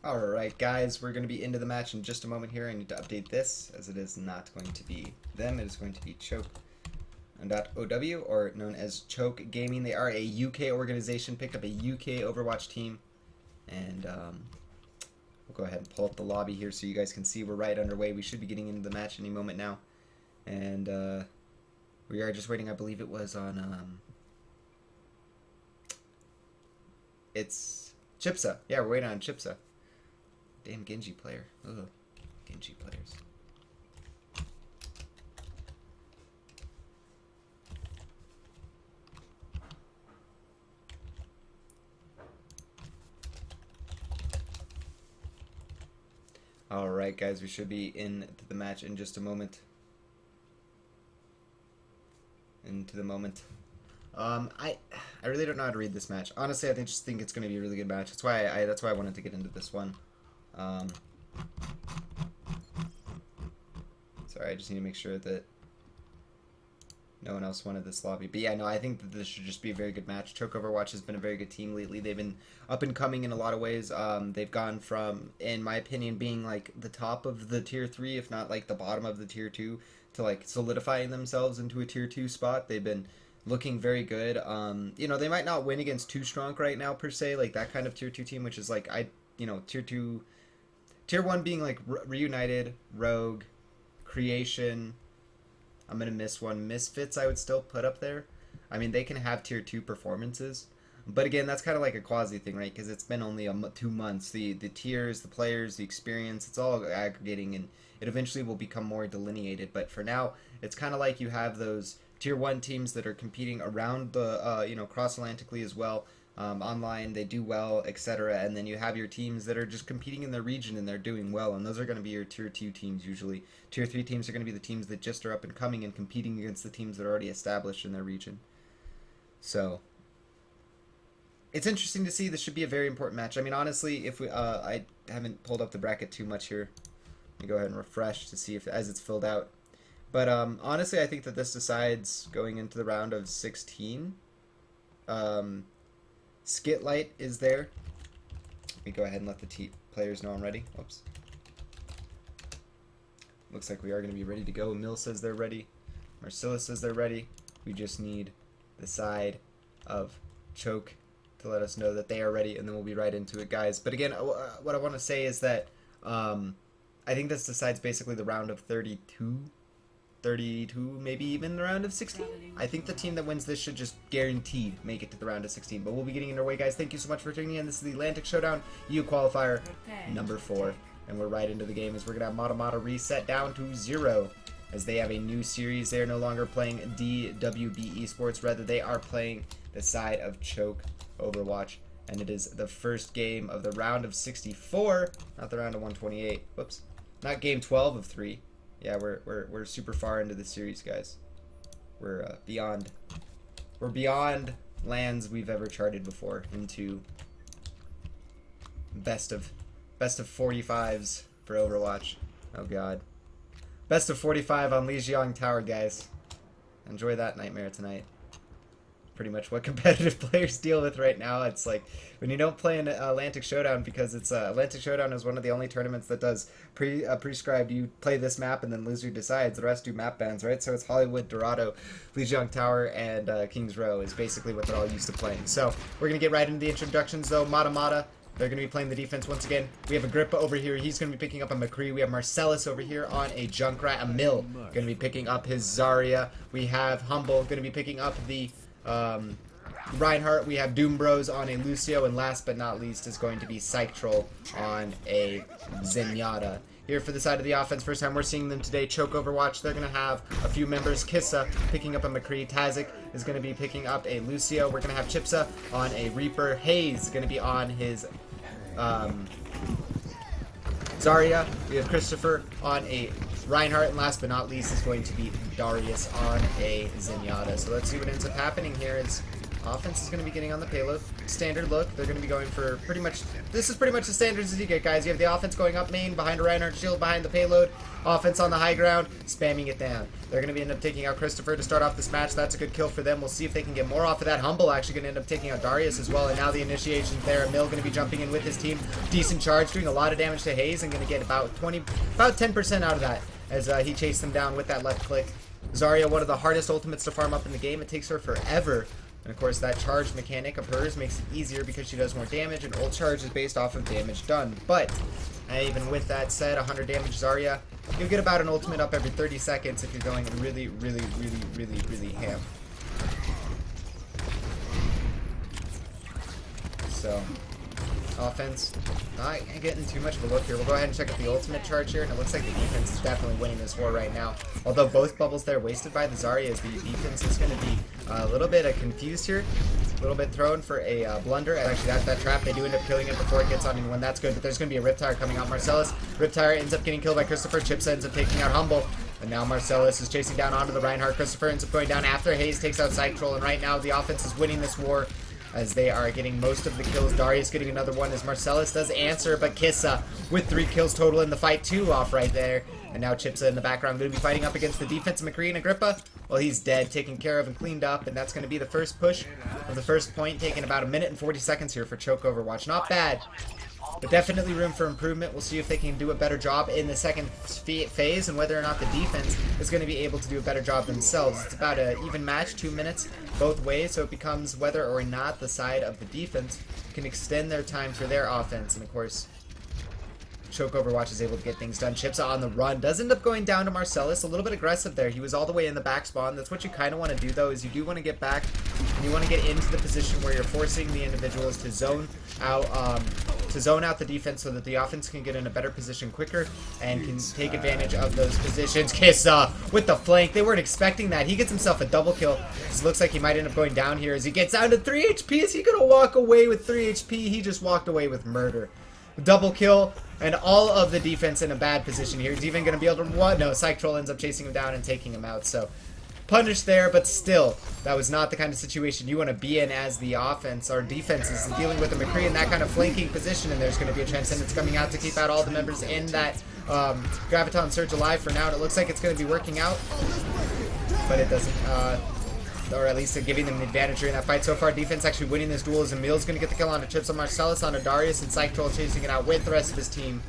Alright guys, we're going to be into the match in just a moment here. I need to update this as it is not going to be them. It is going to be Choke.OW, or known as Choke Gaming. They are a UK organization, picked up a UK Overwatch team. And we'll go ahead and pull up the lobby here so you guys can see we're right underway. We should be getting into the match any moment now. And we are just waiting, I believe it was on... it's Chipsa. Yeah, we're waiting on Chipsa. Damn Genji player. Ugh. Genji players. Alright guys, we should be into the match in just a moment. I really don't know how to read this match. Honestly, I just think it's going to be a really good match. That's why I wanted to get into this one. Sorry, I just need to make sure that no one else wanted this lobby. But yeah, no, I think that this should just be a very good match. Choke Overwatch has been a very good team lately. They've been up and coming in a lot of ways. They've gone from, in my opinion, being like the top of the tier 3, if not like the bottom of the tier 2, to like solidifying themselves into a tier 2 spot. They've been looking very good. You know, they might not win against Too Strong right now per se, like that kind of tier 2 team, which is like, tier 1 being like Reunited, Rogue, Creation. I'm gonna miss one. Misfits I would still put up there. I mean, they can have tier 2 performances, but again, that's kind of like a quasi thing, right? Because it's been only 2 months. The tiers, the players, the experience, it's all aggregating, and it eventually will become more delineated. But for now, it's kind of like you have those tier 1 teams that are competing around the cross-Atlantically as well. Online, they do well, etc. And then you have your teams that are just competing in their region and they're doing well, and those are going to be your tier 2 teams usually. Tier 3 teams are going to be the teams that just are up and coming and competing against the teams that are already established in their region. So it's interesting to see. This should be a very important match. I mean, honestly, if we I haven't pulled up the bracket too much here. Let me go ahead and refresh to see if as it's filled out. But honestly, I think that this decides going into the round of 16. Skitlight is there. Let me go ahead and let the players know I'm ready. Whoops. Looks like we are going to be ready to go. Mill says they're ready. Marcilla says they're ready. We just need the side of Choke to let us know that they are ready, and then we'll be right into it, guys. But again, what I want to say is that I think this decides basically the round of 32, maybe even the round of 16. I think the team that wins this should just guaranteed make it to the round of 16. But we'll be getting underway, guys. Thank you so much for tuning in. This is the Atlantic Showdown EU Qualifier number 4. And we're right into the game as we're going to have Mada Mada reset down to 0. As they have a new series. They are no longer playing DWB Esports. Rather, they are playing the side of Choke Overwatch. And it is the first game of the round of 64. Not the round of 128. Whoops. Not game 12 of 3. Yeah, we're super far into the series, guys. We're beyond lands we've ever charted before into best of 45s for Overwatch. Oh god, best of 45 on Lijiang Tower, guys. Enjoy that nightmare tonight. Pretty much what competitive players deal with right now. It's like when you don't play an Atlantic Showdown, because it's Atlantic Showdown is one of the only tournaments that does prescribed you play this map and then loser decides. The rest do map bans, right? So it's Hollywood, Dorado, Lijiang Tower, and Kings Row is basically what they're all used to playing. So we're gonna get right into the introductions though. Mada Mada, they're going to be playing the defense once again. We have Agrippa over here. He's going to be picking up a McCree. We have Marcellus over here on a Junkrat. A Mill going to be picking up his Zarya. We have Humble going to be picking up the Reinhardt. We have Doom Bros on a Lucio. And last but not least is going to be Psych Troll on a Zenyatta. Here for the side of the offense, first time we're seeing them today, Choke Overwatch. They're going to have a few members. Kissa picking up a McCree. Tazik is going to be picking up a Lucio. We're going to have Chipsa on a Reaper. Hayes is going to be on his Zarya. We have Christopher on a Reinhardt. And last but not least is going to be Darius on a Zenyatta. So let's see what ends up happening here. Is Offense is going to be getting on the payload. Standard look. They're going to be going for pretty much... This is pretty much the standards as you get, guys. You have the offense going up main, behind a Reinhardt shield, behind the payload. Offense on the high ground, spamming it down. They're going to be end up taking out Christopher to start off this match. That's a good kill for them. We'll see if they can get more off of that. Humble actually going to end up taking out Darius as well. And now the initiation's there. Mill going to be jumping in with his team. Decent charge, doing a lot of damage to Hayes and going to get about 10% out of that as he chased them down with that left click. Zarya, one of the hardest ultimates to farm up in the game. It takes her forever. And of course, that charge mechanic of hers makes it easier because she does more damage, and ult charge is based off of damage done. But even with that said, 100 damage Zarya, you'll get about an ultimate up every 30 seconds if you're going really ham. So, offense, not getting too much of a look here. We'll go ahead and check out the ultimate charge here, and it looks like the defense is definitely winning this war right now. Although both bubbles there wasted by the Zarya, as the defense is going to be a little bit confused here. A little bit thrown for a blunder. And actually, that trap, they do end up killing it before it gets on anyone. That's good, but there's going to be a Riptire coming out. Marcellus, Riptire ends up getting killed by Christopher. Chips ends up taking out Humble. And now Marcellus is chasing down onto the Reinhardt. Christopher ends up going down after Hayes takes out Psych Troll. And right now, the offense is winning this war as they are getting most of the kills. Darius getting another one as Marcellus does answer, but Kissa with 3 kills total in the fight, 2 off right there. And now Chipsa in the background going to be fighting up against the defense of McCree and Agrippa. Well, he's dead, taken care of and cleaned up, and that's going to be the first push of the first point, taking about 1 minute and 40 seconds here for Choke Overwatch. Not bad, but definitely room for improvement. We'll see if they can do a better job in the second phase and whether or not the defense is going to be able to do a better job themselves. It's about an even match, 2 minutes both ways, so it becomes whether or not the side of the defense can extend their time for their offense. And of course, Choke Overwatch is able to get things done. Chipsa on the run does end up going down to Marcellus. A little bit aggressive there. He was all the way in the back spawn. That's what you kind of want to do, though, is you do want to get back and you want to get into the position where you're forcing the individuals to zone out the defense so that the offense can get in a better position quicker and can take advantage of those positions. Kissa with the flank. They weren't expecting that. He gets himself a double kill. This looks like he might end up going down here as he gets down to 3 HP. Is he going to walk away with 3 HP? He just walked away with murder. Double kill, and all of the defense in a bad position here. He's even going to be able to... What? No, Psych Troll ends up chasing him down and taking him out. So, punished there, but still, that was not the kind of situation you want to be in as the offense or defense is dealing with a McCree in that kind of flanking position, and there's going to be a Transcendence coming out to keep out all the members in that Graviton Surge alive for now, and it looks like it's going to be working out, but it doesn't... or at least giving them an advantage during that fight. So far, defense actually winning this duel as Emil's going to get the kill onto Chips on Marcellus, onto Darius, and Psych Troll chasing it out with the rest of his team.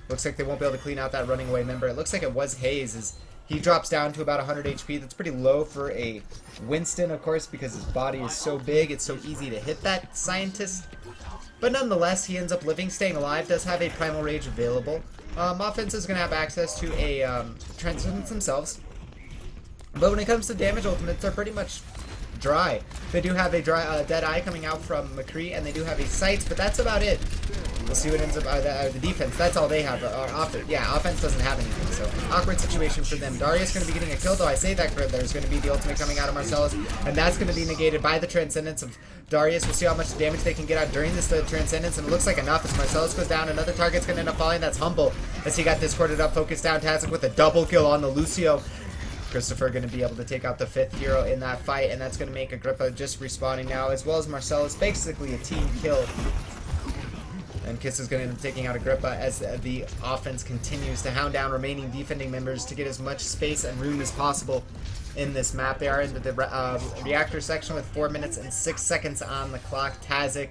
Looks like they won't be able to clean out that running away member. It looks like it was Hayes as he drops down to about 100 HP. That's pretty low for a Winston, of course, because his body is so big. It's so easy to hit that scientist. But nonetheless, he ends up living, staying alive, does have a Primal Rage available. Offense is going to have access to a Transcendence themselves. But when it comes to damage ultimates, they're pretty much dry. They do have a Dead Eye coming out from McCree, and they do have a Sights, but that's about it. We'll see what ends up, the defense, that's all they have. Offense doesn't have anything, so awkward situation for them. Darius going to be getting a kill, though I say that, there's going to be the ultimate coming out of Marcellus, and that's going to be negated by the Transcendence of Darius. We'll see how much damage they can get out during this Transcendence, and it looks like enough as Marcellus goes down. Another target's going to end up falling, that's Humble, as he got discorded up, focused down, Tazek with a double kill on the Lucio. Christopher going to be able to take out the 5th hero in that fight, and that's going to make Agrippa just respawning now, as well as Marcellus, basically a team kill. And Kiss is going to end up taking out Agrippa as the offense continues to hound down remaining defending members to get as much space and room as possible in this map. They are in the reactor section with 4 minutes and 6 seconds on the clock. Tazek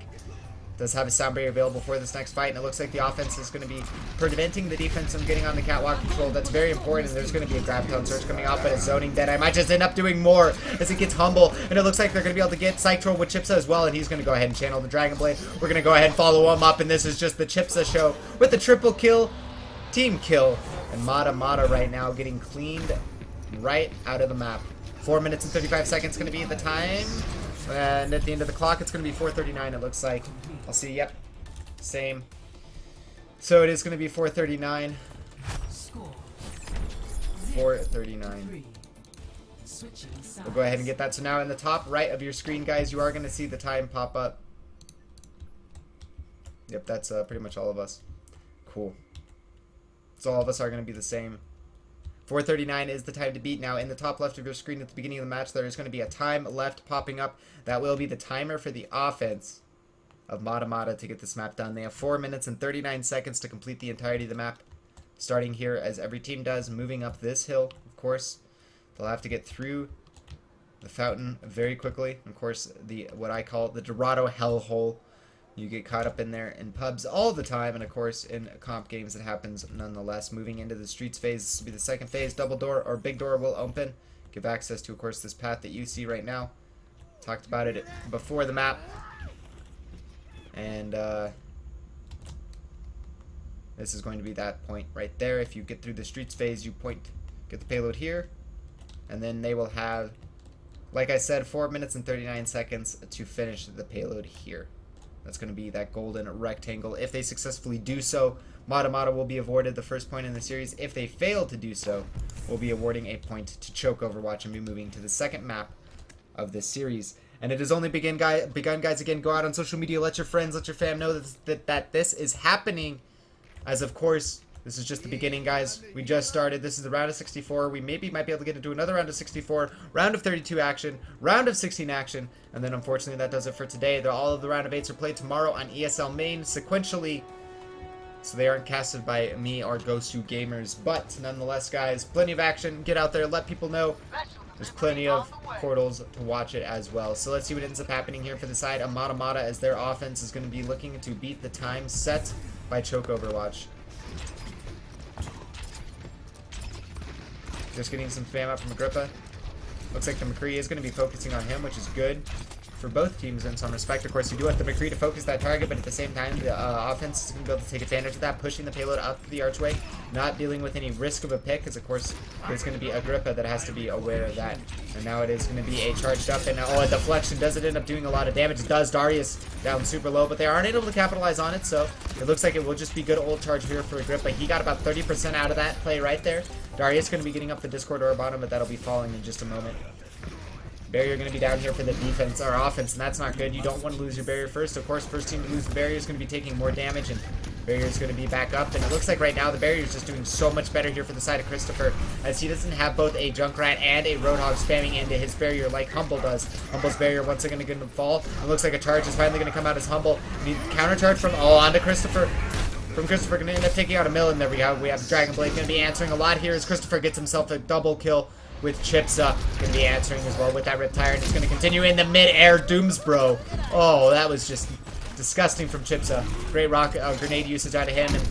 does have a sound barrier available for this next fight, and it looks like the offense is going to be preventing the defense from getting on the catwalk control. That's very important, and there's going to be a Graviton Surge coming out, but a zoning Deadeye might just end up doing more as it gets Humble, and it looks like they're going to be able to get Psych Troll with Chipsa as well, and he's going to go ahead and channel the Dragon Blade. We're going to go ahead and follow him up, and this is just the Chipsa show with the triple kill, team kill, and Mada Mada right now getting cleaned right out of the map. 4 minutes and 35 seconds going to be the time. And at the end of the clock, it's going to be 4:39, it looks like. I'll see, yep. Same. So it is going to be 4:39. 4:39. We'll go ahead and get that. So now in the top right of your screen, guys, you are going to see the time pop up. Yep, that's pretty much all of us. Cool. So all of us are going to be the same. 4:39 is the time to beat. Now, in the top left of your screen at the beginning of the match, there is going to be a time left popping up. That will be the timer for the offense of Mada Mada to get this map done. They have 4 minutes and 39 seconds to complete the entirety of the map. Starting here, as every team does, moving up this hill, of course. They'll have to get through the fountain very quickly. Of course, what I call the Dorado hellhole. You get caught up in there in pubs all the time, and of course in comp games it happens nonetheless. Moving into the streets phase, this will be the second phase. Double door or big door will open. Give access to, of course, this path that you see right now. Talked about it before the map. And this is going to be that point right there. If you get through the streets phase, you get the payload here. And then they will have, like I said, 4 minutes and 39 seconds to finish the payload here. That's going to be that golden rectangle. If they successfully do so, Mada Mada will be awarded the first point in the series. If they fail to do so, we'll be awarding a point to Choke Overwatch and be moving to the second map of this series. And it has only begun, guys. Again, go out on social media, let your friends, let your fam know that this is happening. As of course, this is just the beginning, guys. We just started. This is the round of 64. We maybe might be able to get into another round of 64, round of 32 action, round of 16 action, and then unfortunately that does it for today. All of the round of 8s are played tomorrow on ESL main sequentially, so they aren't casted by me or Gosu Gamers. But nonetheless, guys, plenty of action. Get out there, let people know. There's plenty of portals to watch it as well. So let's see what ends up happening here for the side of Mada Mada, as their offense is going to be looking to beat the time set by Choke Overwatch. Just getting some spam up from Agrippa. Looks like the McCree is going to be focusing on him, which is good for both teams in some respect. Of course, you do want the McCree to focus that target, but at the same time, the offense is going to be able to take advantage of that, pushing the payload up the archway, not dealing with any risk of a pick, because of course, there's going to be Agrippa that has to be aware of that. And now it is going to be a charged up, and a deflection. Does it end up doing a lot of damage? It does. Darius down super low, but they aren't able to capitalize on it, so it looks like it will just be good old charge here for Agrippa. He got about 30% out of that play right there. Darius going to be getting up the Discord or bottom, but that'll be falling in just a moment. Barrier going to be down here for the defense or offense, and that's not good. You don't want to lose your barrier first. Of course, first team to lose the barrier is going to be taking more damage, and barrier is going to be back up. And it looks like right now the barrier is just doing so much better here for the side of Christopher, as he doesn't have both a Junkrat and a Roadhog spamming into his barrier like Humble does. Humble's barrier once again going to fall. It looks like a charge is finally going to come out as Humble. Counter charge from onto Christopher. From Christopher, going to end up taking out a mill, and there we have Dragon Blade going to be answering a lot here as Christopher gets himself a double kill with Chipsa. Going to be answering as well with that Riptire, and it's going to continue in the mid-air Doomsbro. Oh, that was just disgusting from Chipsa. Great rock grenade usage out of him. And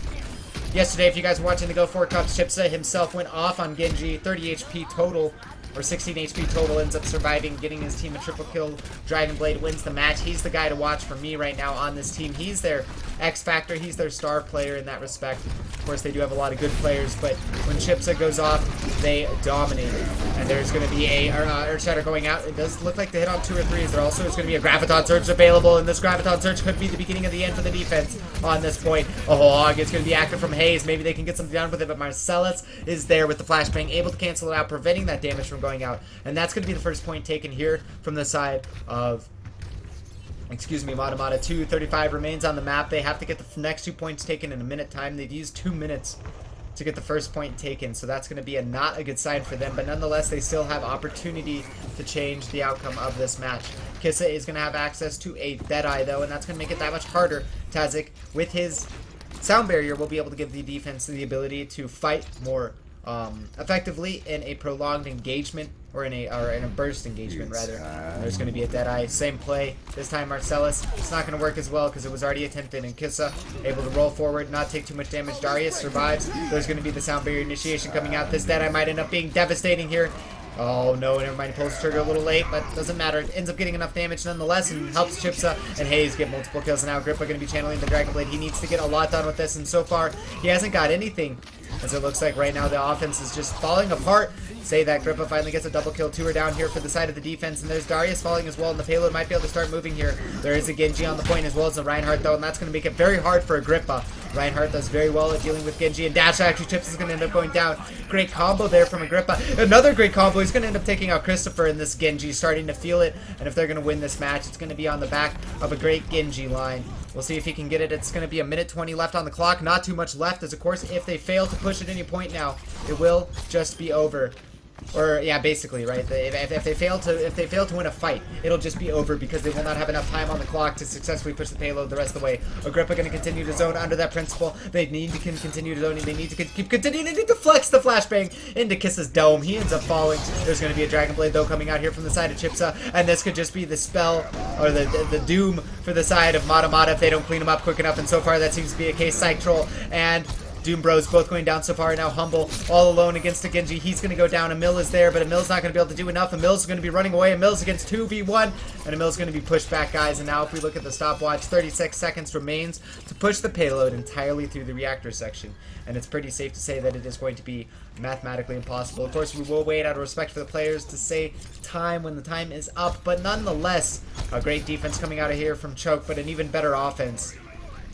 yesterday, if you guys were watching the Go 4 Cups, Chipsa himself went off on Genji, 30 HP total. Or 16 HP total, ends up surviving, getting his team a triple kill. Dragon Blade wins the match. He's the guy to watch for me right now on this team. He's their X Factor. He's their star player in that respect. Of course, they do have a lot of good players, but when Chipsa goes off, they dominate. And there's going to be a Earthshatter going out. It does look like they hit on 2 or 3s. There also is going to be a Graviton Surge available, and this Graviton Surge could be the beginning of the end for the defense on this point. A Hog is going to be active from Hayes. Maybe they can get something done with it, but Marcellus is there with the flashbang, able to cancel it out, preventing that damage from going out. And that's going to be the first point taken here from the side of, Mada Mada. 2:35 remains on the map. They have to get the next 2 points taken in a minute time. They've used 2 minutes to get the first point taken, so that's going to be not a good sign for them, but nonetheless, they still have opportunity to change the outcome of this match. Kissa is going to have access to a Deadeye, though, and that's going to make it that much harder. Tazik, with his sound barrier, will be able to give the defense the ability to fight more effectively in a prolonged engagement, or in a burst engagement rather. There's going to be a Deadeye, same play. This time Marcellus, it's not going to work as well because it was already attempted, and Kissa able to roll forward, not take too much damage. Darius survives. There's going to be the sound barrier initiation coming out. This Deadeye might end up being devastating here. Oh no, never mind, pulls the trigger a little late, but doesn't matter. It ends up getting enough damage nonetheless and helps Chipsa and Hayes get multiple kills. And now Agrippa going to be channeling the Dragon Blade. He needs to get a lot done with this, and so far he hasn't got anything, as it looks like right now the offense is just falling apart. Say that Agrippa finally gets a double kill. 2 are down here for the side of the defense, and there's Darius falling as well, and the payload might be able to start moving here. There is a Genji on the point as well as a Reinhardt, though, and that's going to make it very hard for Agrippa. Reinhardt does very well at dealing with Genji, and Dash actually Chips is going to end up going down. Great combo there from Agrippa. Another great combo. He's going to end up taking out Christopher, in this Genji starting to feel it, and if they're going to win this match, it's going to be on the back of a great Genji line. We'll see if he can get it. It's going to be 1:20 left on the clock. Not too much left, as of course, if they fail to push at any point now, it will just be over. Or yeah, basically, right? If they fail to win a fight, it'll just be over because they will not have enough time on the clock to successfully push the payload the rest of the way. Agrippa going to continue to zone under that principle. They need to continue to zoning. They need to keep continuing. They need to flex the flashbang into Kiss's dome. He ends up falling. There's going to be a Dragon Blade though coming out here from the side of Chipsa, and this could just be the spell or the doom for the side of Mada Mada if they don't clean him up quick enough. And so far that seems to be a case. Psych Troll and Doom Bros both going down so far. Now Humble all alone against a Genji. He's going to go down. Emil is there, but Emil's not going to be able to do enough. Emil's going to be running away. Emil's against 2v1, and Emil's going to be pushed back, guys. And now if we look at the stopwatch, 36 seconds remains to push the payload entirely through the reactor section. And it's pretty safe to say that it is going to be mathematically impossible. Of course, we will wait out of respect for the players to say time when the time is up, but nonetheless, a great defense coming out of here from Choke, but an even better offense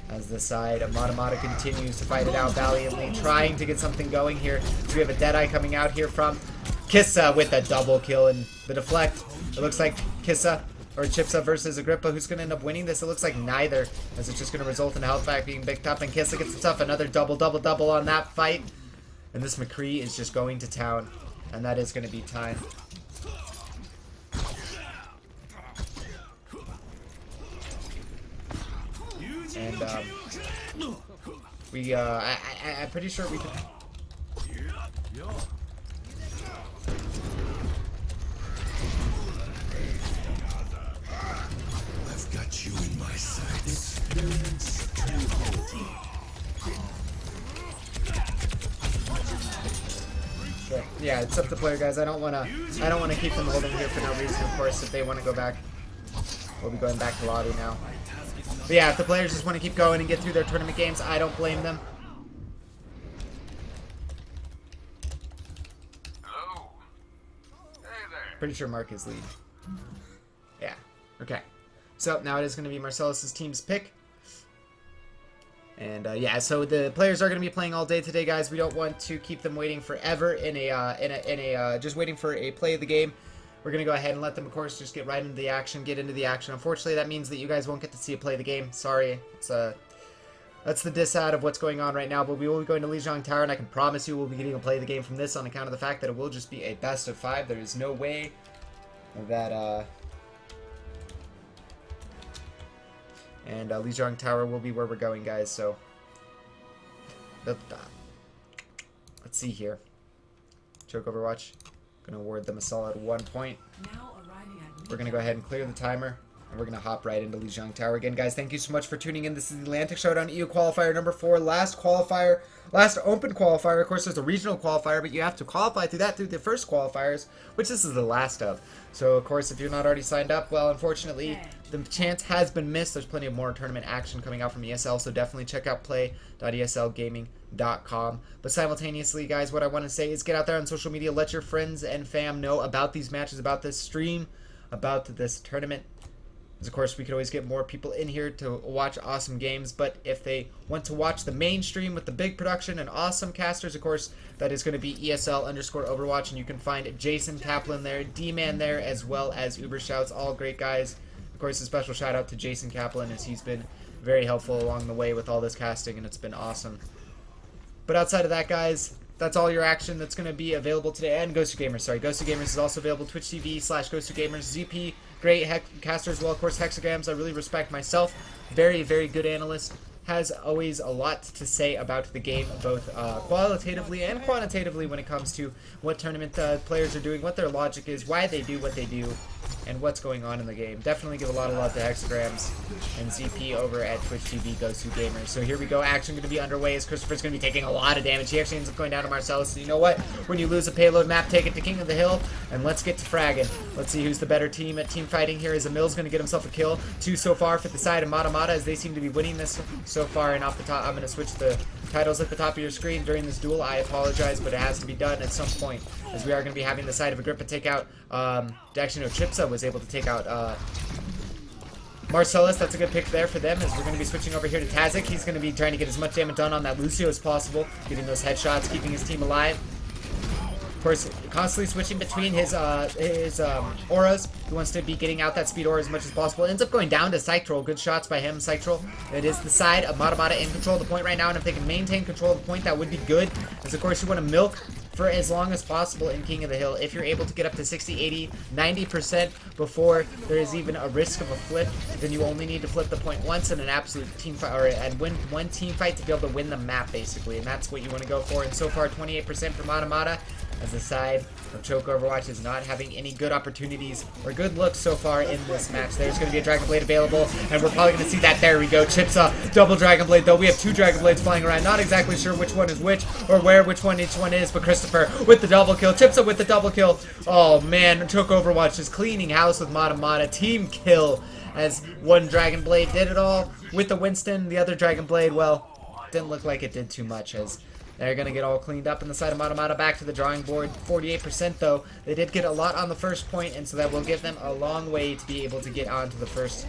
as the side of Mada Mada continues to fight it out valiantly, trying to get something going here. So we have a Deadeye coming out here from Kissa with a double kill and the deflect. It looks like Kissa or Chipsa versus Agrippa. Who's going to end up winning this? It looks like neither, as it's just going to result in a health pack being picked up, and Kissa gets himself another double on that fight. And this McCree is just going to town, and that is going to be time. And I'm pretty sure we can. I've got you in my sights. Sure. Yeah, it's up to player, guys. I don't wanna keep them holding here for no reason. Of course, if they want to go back, we'll be going back to lobby now. But yeah, if the players just want to keep going and get through their tournament games, I don't blame them. Hello. Hey there. Pretty sure Mark is lead. Yeah. Okay. So now it is going to be Marcellus's team's pick. And yeah, so the players are going to be playing all day today, guys. We don't want to keep them waiting forever in a just waiting for a play of the game. We're going to go ahead and let them, of course, just get right into the action, get into the action. Unfortunately, that means that you guys won't get to see a play of the game. Sorry. It's that's the diss out of what's going on right now, but we will be going to Lijiang Tower, and I can promise you we'll be getting a play of the game from this on account of the fact that it will just be a best of 5. There is no way that and Lijiang Tower will be where we're going, guys. So let's see here. Choke Overwatch. Gonna award them a solid 1 point. We're gonna go ahead and clear the timer, and we're gonna hop right into Lijiang Tower again, guys. Thank you so much for tuning in. This is the Atlantic Showdown EU qualifier number 4, last open qualifier. Of course, there's a regional qualifier, but you have to qualify through the first qualifiers, which this is the last of. So, of course, if you're not already signed up, well, unfortunately, the chance has been missed. There's plenty of more tournament action coming out from ESL, so definitely check out play.eslgaming.com. But simultaneously, guys, what I want to say is get out there on social media. Let your friends and fam know about these matches, about this stream, about this tournament. Because, of course, we could always get more people in here to watch awesome games. But if they want to watch the main stream with the big production and awesome casters, of course, that is going to be ESL_Overwatch. And you can find Jason Kaplan there, D-Man there, as well as Uber Shouts. All great guys. Of course, a special shout out to Jason Kaplan, as he's been very helpful along the way with all this casting, and it's been awesome. But outside of that, guys, that's all your action that's going to be available today. And Ghost Gamers, sorry. Ghost Gamers is also available Twitch TV/Ghost Gamers. ZP, great caster as well. Of course, Hexagrams, I really respect myself. Very, very good analyst. Has always a lot to say about the game, both qualitatively and quantitatively when it comes to what tournament players are doing, what their logic is, why they do what they do, and what's going on in the game. Definitely give a lot of love to Hexagrams and ZP over at Twitch TV Go2 Gamers. So here we go. Action going to be underway as Christopher's going to be taking a lot of damage. He actually ends up going down to Marcellus. So you know what? When you lose a payload map, take it to King of the Hill, and let's get to fragging. Let's see who's the better team at team fighting here. Is Emil's going to get himself a kill. 2 so far for the side of Mada Mada, as they seem to be winning this so far. And off the top, I'm going to switch the titles at the top of your screen during this duel. I apologize, but it has to be done at some point, as we are going to be having the side of Agrippa take out, actually no, Chipsa was able to take out Marcellus. That's a good pick there for them, as we're going to be switching over here to Tazik. He's going to be trying to get as much damage done on that Lucio as possible, getting those headshots, keeping his team alive. course, constantly switching between his auras. He wants to be getting out that speed aura as much as possible. Ends up going down to Psych Troll. Good shots by him, Psych Troll. It is the side of Mada Mada in control of the point right now, and if they can maintain control of the point, that would be good. As of course, you want to milk for as long as possible in King of the Hill. If you're able to get up to 60, 80, 90% before there is even a risk of a flip, then you only need to flip the point once in an absolute team fight, or and win one team fight to be able to win the map, basically. And that's what you want to go for. And so far, 28% for Mada Mada, as the side of Choke Overwatch is not having any good opportunities or good looks so far in this match. There's going to be a Dragon Blade available, and we're probably going to see that. There we go. Chips a double Dragon Blade, though. We have 2 Dragon Blades flying around. Not exactly sure which one is which or where which one each one is, but Christopher with the double kill. Chips with the double kill. Oh, man. Choke Overwatch is cleaning house with Mada Mada. Team kill, as one Dragon Blade did it all with the Winston. The other Dragon Blade, well, didn't look like it did too much, as they're going to get all cleaned up on the side of Mada Mada. Back to the drawing board. 48% though. They did get a lot on the first point, and so that will give them a long way to be able to get onto the first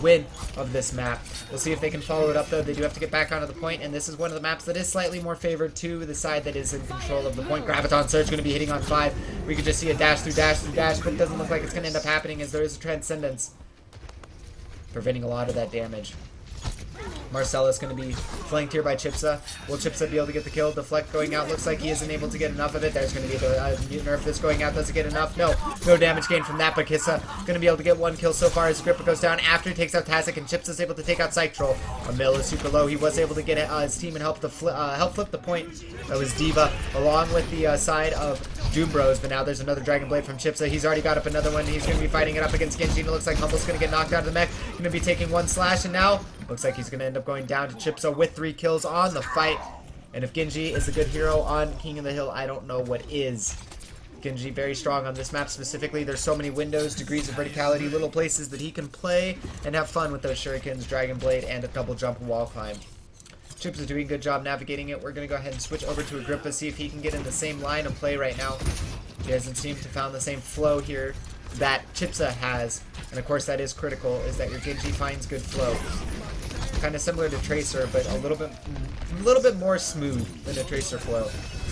win of this map. We'll see if they can follow it up though. They do have to get back onto the point, and this is one of the maps that is slightly more favored to the side that is in control of the point. Graviton Surge going to be hitting on 5. We could just see a dash through dash through dash, but it doesn't look like it's going to end up happening, as there is a Transcendence preventing a lot of that damage. Marcella's going to be flanked here by Chipsa. Will Chipsa be able to get the kill? Deflect going out. Looks like he isn't able to get enough of it. There's going to be a nerf that's going out. Doesn't get enough. No damage gain from that, but Kissa going to be able to get 1 kill so far as Gripper goes down after he takes out Tazzik, and Chipsa's able to take out Psych Troll. Emil is super low. He was able to get his team and help flip the point. That was Diva along with the side of Doom Bros, but now there's another Dragon Blade from Chipsa. He's already got up another one. He's going to be fighting it up against Genji. It looks like Humble's going to get knocked out of the mech. Going to be taking 1 slash, and now looks like he's going to end up going down to Chipsa with 3 kills on the fight. And if Genji is a good hero on King of the Hill, I don't know what is. Genji very strong on this map specifically. There's so many windows, degrees of verticality, little places that he can play and have fun with those shurikens, Dragon Blade, and a double jump wall climb. Chips is doing a good job navigating it. We're going to go ahead and switch over to Agrippa, see if he can get in the same line of play right now. He doesn't seem to found the same flow here that Chipsa has. And of course that is critical, is that your Genji finds good flow. Kind of similar to Tracer, but a little bit more smooth than a Tracer flow.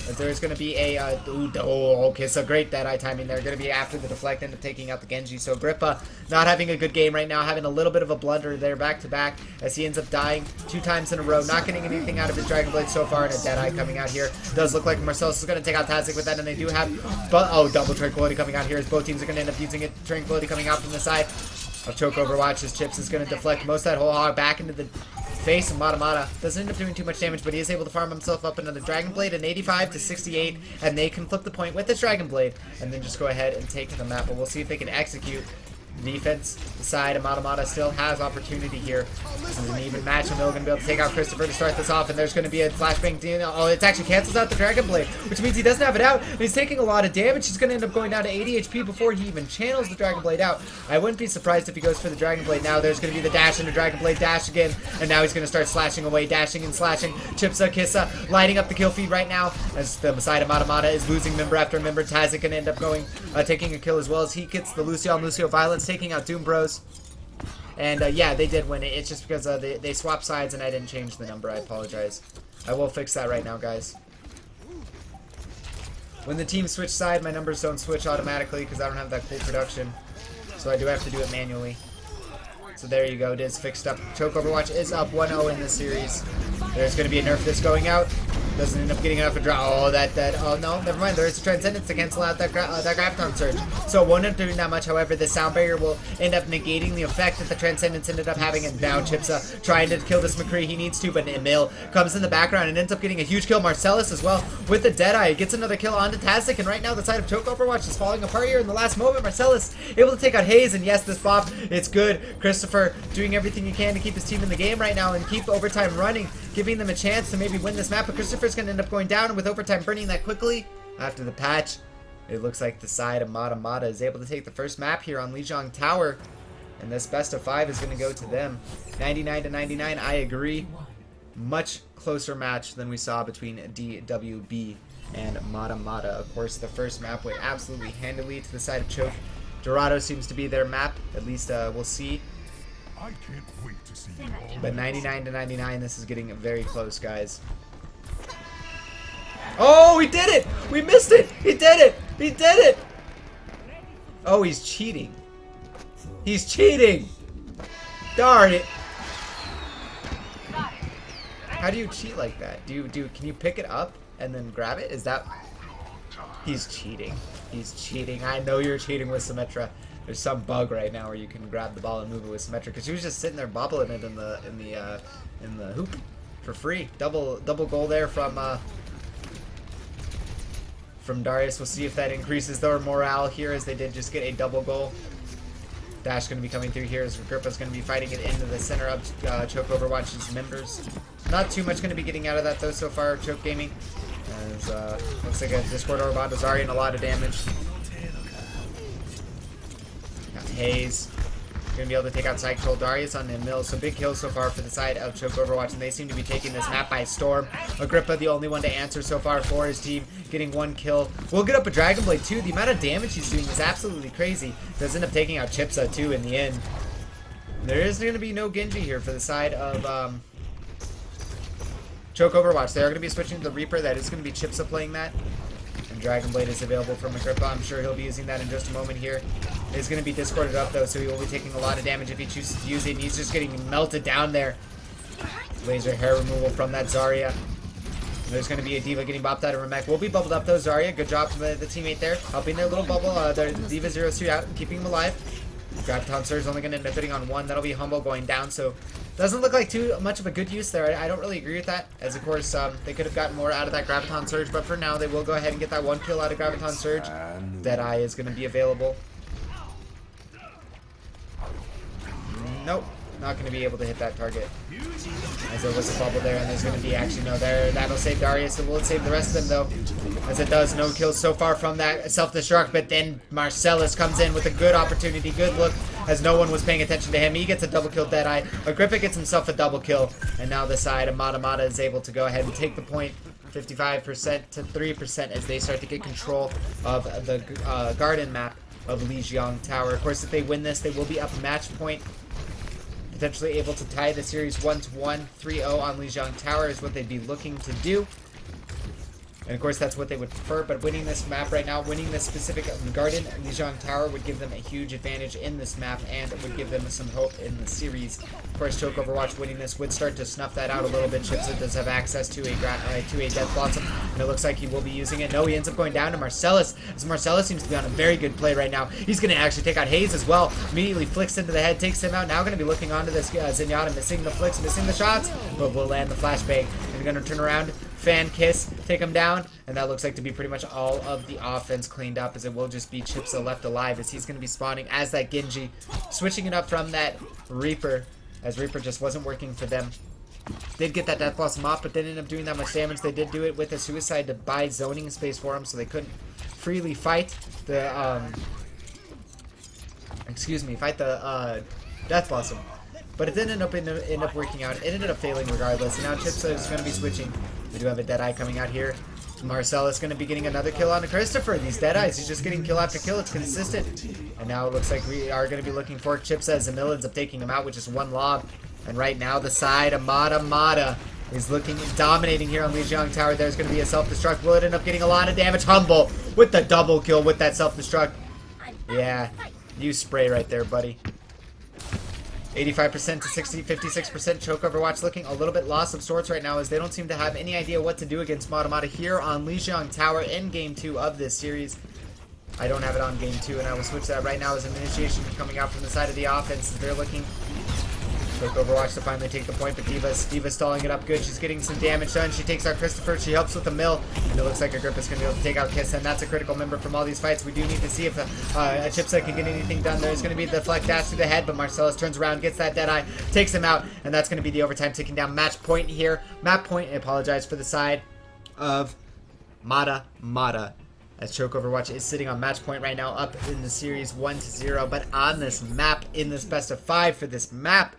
As there's going to be a, okay, so great Deadeye timing there. Going to be after the deflect, end up taking out the Genji. So Grippa not having a good game right now, having a little bit of a blunder there back to back, as he ends up dying 2 times in a row, not getting anything out of his Dragon Blade so far, and a Deadeye coming out here. Does look like Marcellus is going to take out Tazzik with that, and they do have, double Tranquility coming out here, as both teams are going to end up using it. Tranquility coming out from the side of Choke Overwatch, as Chips is going to deflect most of that whole hog back into the face of Mada Mada. Doesn't end up doing too much damage, but he is able to farm himself up another Dragon Blade, an 85 to 68, and they can flip the point with this Dragon Blade, and then just go ahead and take the map. But we'll see if they can execute. Defense, the side of Mada Mada still has opportunity here. This is an even match, and they're going to be able to take out Christopher to start this off, and there's going to be a flashbang. Oh, it actually cancels out the Dragon Blade, which means he doesn't have it out, and he's taking a lot of damage. He's going to end up going down to 80 HP before he even channels the Dragon Blade out. I wouldn't be surprised if he goes for the Dragon Blade now. There's going to be the dash into Dragon Blade, dash again, and now he's going to start slashing away, dashing and slashing. Chipsa, Kissa, lighting up the kill feed right now, as the side of Mada Mada is losing member after member. Tazzik going to end up going, taking a kill as well, as he gets the Lucio and Lucio Violence, taking out Doom Bros. And yeah, they did win it. It's just because they swapped sides and I didn't change the number. I apologize. I will fix that right now, guys. When the team switch side, my numbers don't switch automatically because I don't have that cool production. So I do have to do it manually. So there you go. It is fixed up. Choke Overwatch is up 1-0 in this series. There's going to be a nerf that's going out. Doesn't end up getting enough to draw. Oh no, never mind. There is a Transcendence to cancel out that Graviton Surge. So it won't end up doing that much. However, the Sound Barrier will end up negating the effect that the Transcendence ended up having. And now Chipsa trying to kill this McCree. He needs to, but Emil comes in the background and ends up getting a huge kill. Marcellus as well with the Deadeye. Gets another kill onto Tazzik. And right now the side of Choke Overwatch is falling apart here in the last moment. Marcellus able to take out Hayes. And yes, this bop, it's good. Christopher doing everything he can to keep his team in the game right now and keep overtime running, giving them a chance to maybe win this map. But Christopher's going to end up going down, and with overtime burning that quickly after the patch, it looks like the side of Mada Mada is able to take the first map here on Lijiang Tower, and this best of 5 is going to go to them. 99 to 99, I agree. Much closer match than we saw between DWB and Mada Mada. Of course, the first map went absolutely handily to the side of Choke. Dorado seems to be their map, at least we'll see. I can't wait to see you all. But 99 to 99, this is getting very close, guys. Oh, he did it! We missed it! He did it! He did it! Oh, he's cheating. He's cheating! Darn it! How do you cheat like that? Can you pick it up and then grab it? Is that... He's cheating. He's cheating. I know you're cheating with Symmetra. There's some bug right now where you can grab the ball and move it with Symmetra, because she was just sitting there bobbling it in the hoop for free. Double goal there from Darius. We'll see if that increases their morale here, as they did just get a double goal. Dash going to be coming through here as Agrippa's going to be fighting it into the center of Choke Overwatch's members. Not too much going to be getting out of that though so far, Choke Gaming. As looks like a Discord Orbot is already in a lot of damage. Got Hayes. Going to be able to take out Side Control. Darius on the mill. So big kills so far for the side of Choke Overwatch, and they seem to be taking this map by storm. Agrippa, the only one to answer so far for his team, getting 1 kill. We'll get up a Dragon Blade too. The amount of damage he's doing is absolutely crazy. Does end up taking out Chipsa too in the end. There is going to be no Genji here for the side of Choke Overwatch. They are going to be switching to the Reaper. That is going to be Chipsa playing that. And Dragon Blade is available from Agrippa. I'm sure he'll be using that in just a moment here. It is going to be discorded up though, so he will be taking a lot of damage if he chooses to use it. And he's just getting melted down there. Laser hair removal from that Zarya. There's going to be a D.Va getting bopped out of her mech. Will be bubbled up though, Zarya. Good job from the teammate there. Helping their little bubble. Their D.Va 0-2 out and keeping him alive. Graviton Surge is only going to end up hitting on 1. That'll be Humble going down, so doesn't look like too much of a good use there. I don't really agree with that, as of course they could have gotten more out of that Graviton Surge, but for now they will go ahead and get that 1 kill out of Graviton Surge. Deadeye is going to be available. Nope, not going to be able to hit that target, as there was a bubble there, and there's going to be actually no there. That'll save Darius. It will save the rest of them though, as it does. No kills so far from that self-destruct, but then Marcellus comes in with a good opportunity, good look, as no one was paying attention to him. He gets a double kill. Deadeye. Agrippa gets himself a double kill, and now the side of Mada Mada is able to go ahead and take the point, 55% to 3%, as they start to get control of the garden map of Lijiang Tower. Of course, if they win this, they will be up match point, potentially able to tie the series 1-1. 3-0 on Lijiang Tower is what they'd be looking to do. And of course, that's what they would prefer, but winning this map right now, winning this specific garden, Lijiang Tower would give them a huge advantage in this map, and it would give them some hope in the series. Of course, Choke Overwatch winning this would start to snuff that out a little bit. Chipsa does have access to a Death Blossom, and it looks like he will be using it. No, he ends up going down to Marcellus, as Marcellus seems to be on a very good play right now. He's going to actually take out Hayes as well. Immediately flicks into the head, takes him out. Now going to be looking onto this Zenyatta, missing the flicks, missing the shots, but will land the flashbang. And going to turn around, fan kiss, take him down, and that looks like to be pretty much all of the offense cleaned up, as it will just be Chipsa left alive, as he's going to be spawning as that Genji, switching it up from that Reaper, as Reaper just wasn't working for them. Did get that Death Blossom off, but didn't end up doing that much damage. They did do it with a Suicide to buy zoning space for him, so they couldn't freely fight the Death Blossom. But it didn't end up working out. It ended up failing regardless. And now Chipsa is going to be switching. We do have a Deadeye coming out here. Marcellus going to be getting another kill on Christopher. These Deadeyes, he's just getting kill after kill. It's consistent. And now it looks like we are going to be looking for Chipsa, as Zamil ends up taking him out with just 1 lob. And right now the side of Mada Mada is looking dominating here on Lijiang Tower. There's going to be a self-destruct. Will it end up getting a lot of damage? Humble with the double kill with that self-destruct. Yeah, you spray right there, buddy. 85% to 56%. Choke Overwatch looking a little bit lost of sorts right now, as they don't seem to have any idea what to do against Mada Mada here on Lijiang Tower in Game 2 of this series. I don't have it on Game 2, and I will switch that right now as an initiation coming out from the side of the offense, as they're looking Choke Overwatch to finally take the point, but D.Va's stalling it up good. She's getting some damage done. She takes out Christopher. She helps with the mill, and it looks like Agrippa's going to be able to take out Kiss, and that's a critical member from all these fights. We do need to see if a Chipsa can get anything done. There's going to be the deflect dash to the head, but Marcellus turns around, gets that Deadeye, takes him out, and that's going to be the overtime ticking down. Match point here. Map point, I apologize, for the side of Mada Mada, as Choke Overwatch is sitting on match point right now, up in the series 1-0, but on this map, in this best of 5 for this map,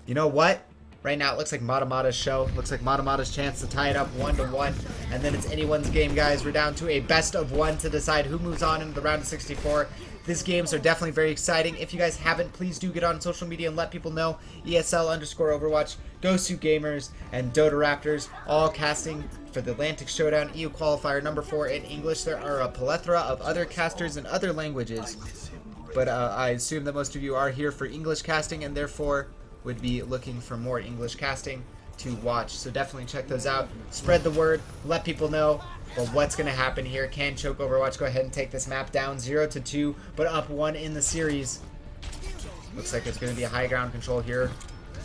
you know what? Right now, it looks like Mada Mada's show. Looks like Mada Mada's chance to tie it up 1-1. And then it's anyone's game, guys. We're down to a best of 1 to decide who moves on into the round of 64. These games are definitely very exciting. If you guys haven't, please do get on social media and let people know. ESL_Overwatch, Gosu Gamers, and Dota Raptors, all casting for the Atlantic Showdown EU Qualifier number 4 in English. There are a plethora of other casters in other languages, but I assume that most of you are here for English casting and therefore would be looking for more English casting to watch. So definitely check those out. Spread the word. Let people know. But what's going to happen here? Can Choke.OW go ahead and take this map down 0-2, but up 1 in the series? Looks like it's going to be a high ground control here,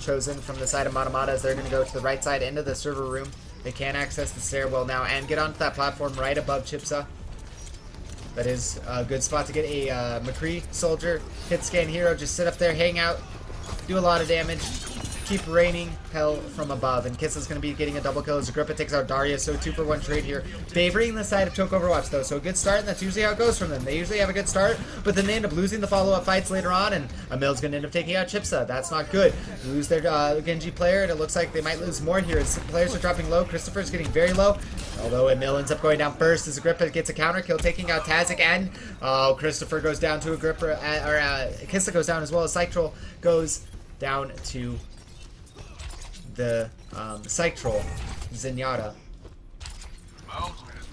chosen from the side of Mada Mada, as they're going to go to the right side into the server room. They can access the stairwell now and get onto that platform right above Chipsa. That is a good spot to get a McCree soldier. Hit scan hero, just sit up there, hang out, do a lot of damage. Keep raining hell from above. And Kiss is going to be getting a double kill as Agrippa takes out Darius. So 2-for-1 trade here. Favoring the side of Choke.OW though. So a good start, and that's usually how it goes from them. They usually have a good start, but then they end up losing the follow-up fights later on, and Emil's going to end up taking out Chipsa. That's not good. Lose their Genji player, and it looks like they might lose more here as players are dropping low. Christopher's getting very low, although Emil ends up going down first as Agrippa gets a counter kill, taking out Tazik, and Christopher goes down to Agrippa, or Kissa goes down as well as Cyctrol goes down to the Psych Troll, Zenyatta.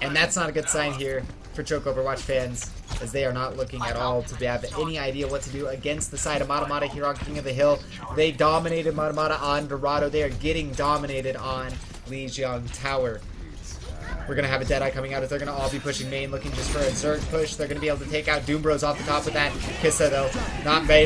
And that's not a good sign here for Choke.OW fans, as they are not looking at all to have any idea what to do against the side of Mada Mada here on King of the Hill. They dominated Mada Mada on Dorado. They are getting dominated on Lijiang Tower. We're going to have a Deadeye coming out as they're going to all be pushing main, looking just for a Zerg push. They're going to be able to take out Doombros off the top with that. Kissa, though,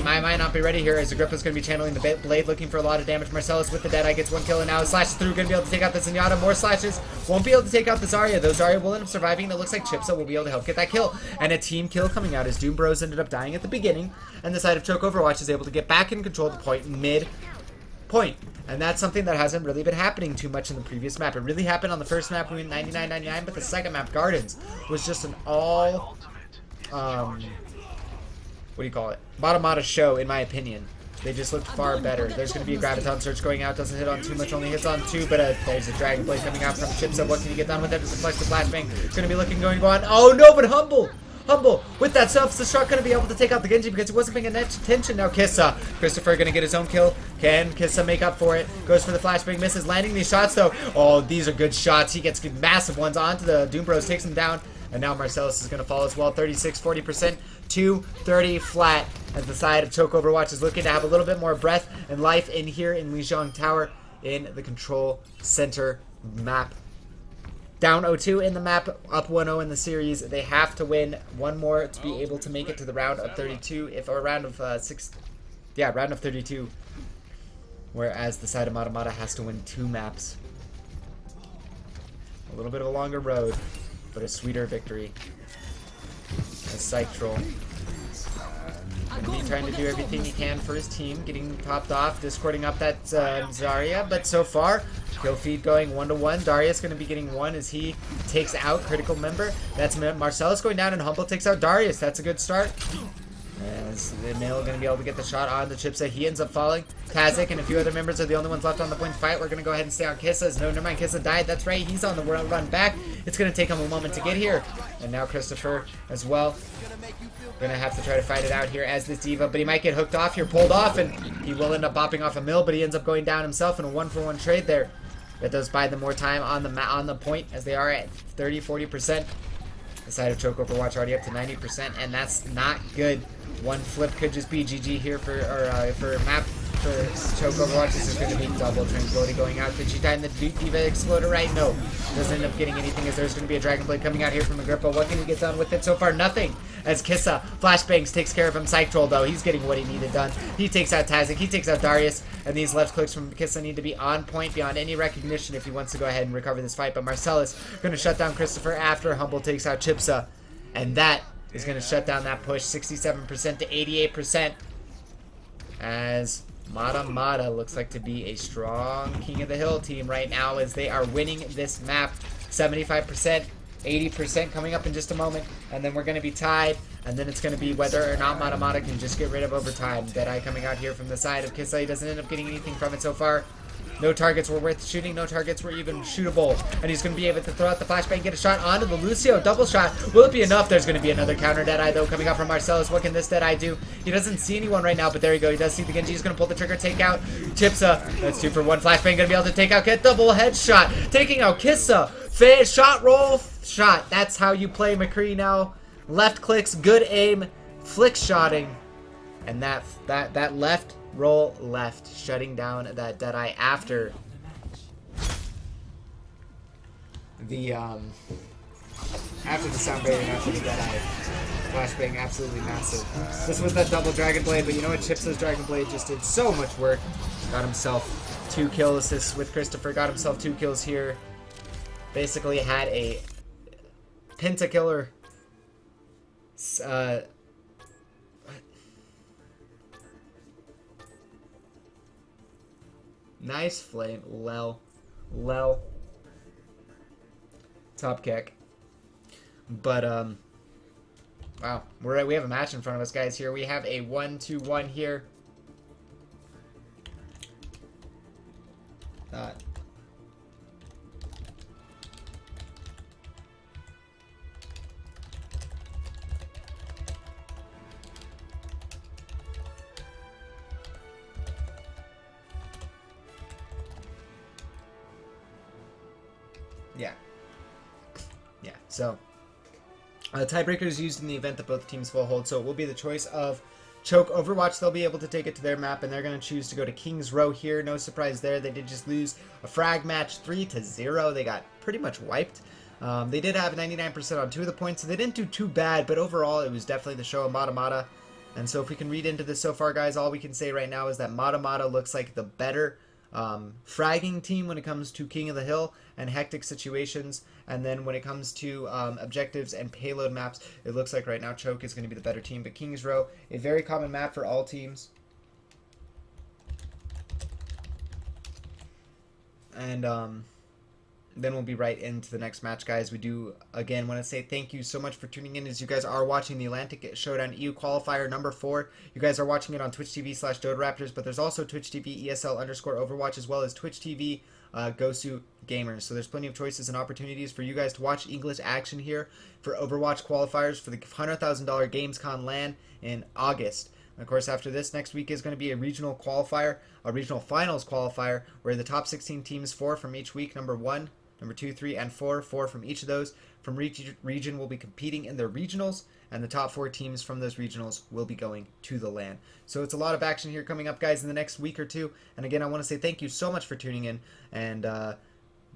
might not be ready here as Agrippa's going to be channeling the Blade, looking for a lot of damage. Marcellus with the Deadeye gets 1 kill, and now slashes through, going to be able to take out the Zenyatta. More slashes. Won't be able to take out the Zarya, though. Zarya will end up surviving, and it looks like Chipsa will be able to help get that kill. And a team kill coming out as Doombros ended up dying at the beginning, and the side of Choke.OW is able to get back in control of the point mid-point. And that's something that hasn't really been happening too much in the previous map. It really happened on the first map, we went 99-99, but the second map, Gardens, was just an all, what do you call it? Mada Mada show, in my opinion. They just looked far better. There's going to be a Graviton Surge going out, doesn't hit on too much, only hits on 2, but there's a Dragon Blade coming out from Chipsa. What can you get done with that? There's a Flex to Flashbang. It's going to be looking going on. Oh no, but Humble with that self-destruct going to be able to take out the Genji because he wasn't paying attention. Now Kissa, Christopher going to get his own kill. Can Kissa make up for it? Goes for the flashbang, misses, landing these shots though. Oh, these are good shots. He gets massive ones onto the Doombros, takes him down, and now Marcellus is going to fall as well. 40% 230 flat as the side of Choke.OW is looking to have a little bit more breath and life in here in Lijiang Tower in the control center map. Down 0-2 in the map, up 1-0 in the series. They have to win one more to be able to make it to the round of 32, round of 32. Whereas the side of Mada Mada has to win 2 maps. A little bit of a longer road, but a sweeter victory. A Psych Troll. Gonna be trying to do everything he can for his team, getting topped off, discording up that Zarya, but so far, kill feed going 1-1. Darius going to be getting 1 as he takes out critical member. That's Marcellus going down, and Humble takes out Darius. That's a good start. As the male going to be able to get the shot on the Chipsa. He ends up falling. Tazik and a few other members are the only ones left on the point to fight. We're going to go ahead and stay on Kissa. No, never mind. Kissa died. That's right. He's on the run back. It's going to take him a moment to get here. And now Christopher as well. Going to have to try to fight it out here as this diva, but he might get hooked off here, pulled off, and he will end up bopping off a mill, but he ends up going down himself in a 1-for-1 trade there. That does buy them more time on the point, as they are at 30-40%. The side of Choke.OW already up to 90%, and that's not good. One flip could just be GG here for map for Choke.OW. This is going to be double tranquility going out. Could she time the diva exploder right? No. Doesn't end up getting anything as there's going to be a Dragon Blade coming out here from Agrippa. What can he get done with it so far? Nothing. As Kissa, Flashbangs takes care of him. Psych Troll though, he's getting what he needed done. He takes out Tazik, he takes out Darius, and these left clicks from Kissa need to be on point beyond any recognition if he wants to go ahead and recover this fight. But Marcellus going to shut down Christopher after Humble takes out Chipsa, and that is going to shut down that push 67% to 88%. As Mada Mada looks like to be a strong King of the Hill team right now as they are winning this map 75%. 80% coming up in just a moment, and then we're going to be tied, and then it's going to be whether or not Mada Mada can just get rid of overtime. Deadeye coming out here from the side of Kissa. He doesn't end up getting anything from it so far. No targets were worth shooting. No targets were even shootable. And he's going to be able to throw out the flashbang and get a shot onto the Lucio. Double shot. Will it be enough? There's going to be another counter Deadeye, though, coming up from Marcellus. What can this Deadeye do? He doesn't see anyone right now, but there you go. He does see the Genji. He's going to pull the trigger, take out Chipsa. That's 2 for 1. Flashbang going to be able to take out, get double headshot. Taking out Kissa. Shot roll. Shot. That's how you play McCree now. Left clicks, good aim, flick shotting. And that left roll left, shutting down that Deadeye after the sound barrier and after the Deadeye. Flashbang, absolutely massive. This was that double Dragon Blade, but you know what? Chipsa's Dragon Blade just did so much work. Got himself 2 kill assists with Christopher, got himself 2 kills here. Basically had a pentakiller. Nice flame, lel. Top kick. But wow, we have a match in front of us, guys. Here we have a 1-2-1 here. Yeah, so tiebreaker is used in the event that both teams full hold, so it will be the choice of Choke Overwatch. They'll be able to take it to their map, and they're going to choose to go to King's Row here. No surprise there. They did just lose a frag match 3-0. They got pretty much wiped. They did have 99% on 2 of the points, so they didn't do too bad, but overall it was definitely the show of Mada Mada. And so if we can read into this so far, guys, all we can say right now is that Mada Mada looks like the better fragging team when it comes to King of the Hill and hectic situations, and then when it comes to objectives and payload maps, it looks like right now Choke is going to be the better team. But King's Row, a very common map for all teams, and then we'll be right into the next match, guys. We do, again, want to say thank you so much for tuning in as you guys are watching the Atlantic Showdown EU Qualifier number 4. You guys are watching it on Twitch TV/DodeRaptors, but there's also Twitch TV ESL_Overwatch, as well as Twitch TV Gosu Gamers. So there's plenty of choices and opportunities for you guys to watch English action here for Overwatch qualifiers for the $100,000 Gamescom LAN in August. And of course, after this, next week is going to be a regional qualifier, a regional finals qualifier, where the top 16 teams, 4 from each week, number 1, number 2, 3, and 4 from each of those from region will be competing in their regionals, and the top 4 teams from those regionals will be going to the LAN. So it's a lot of action here coming up, guys, in the next week or two. And again, I want to say thank you so much for tuning in, and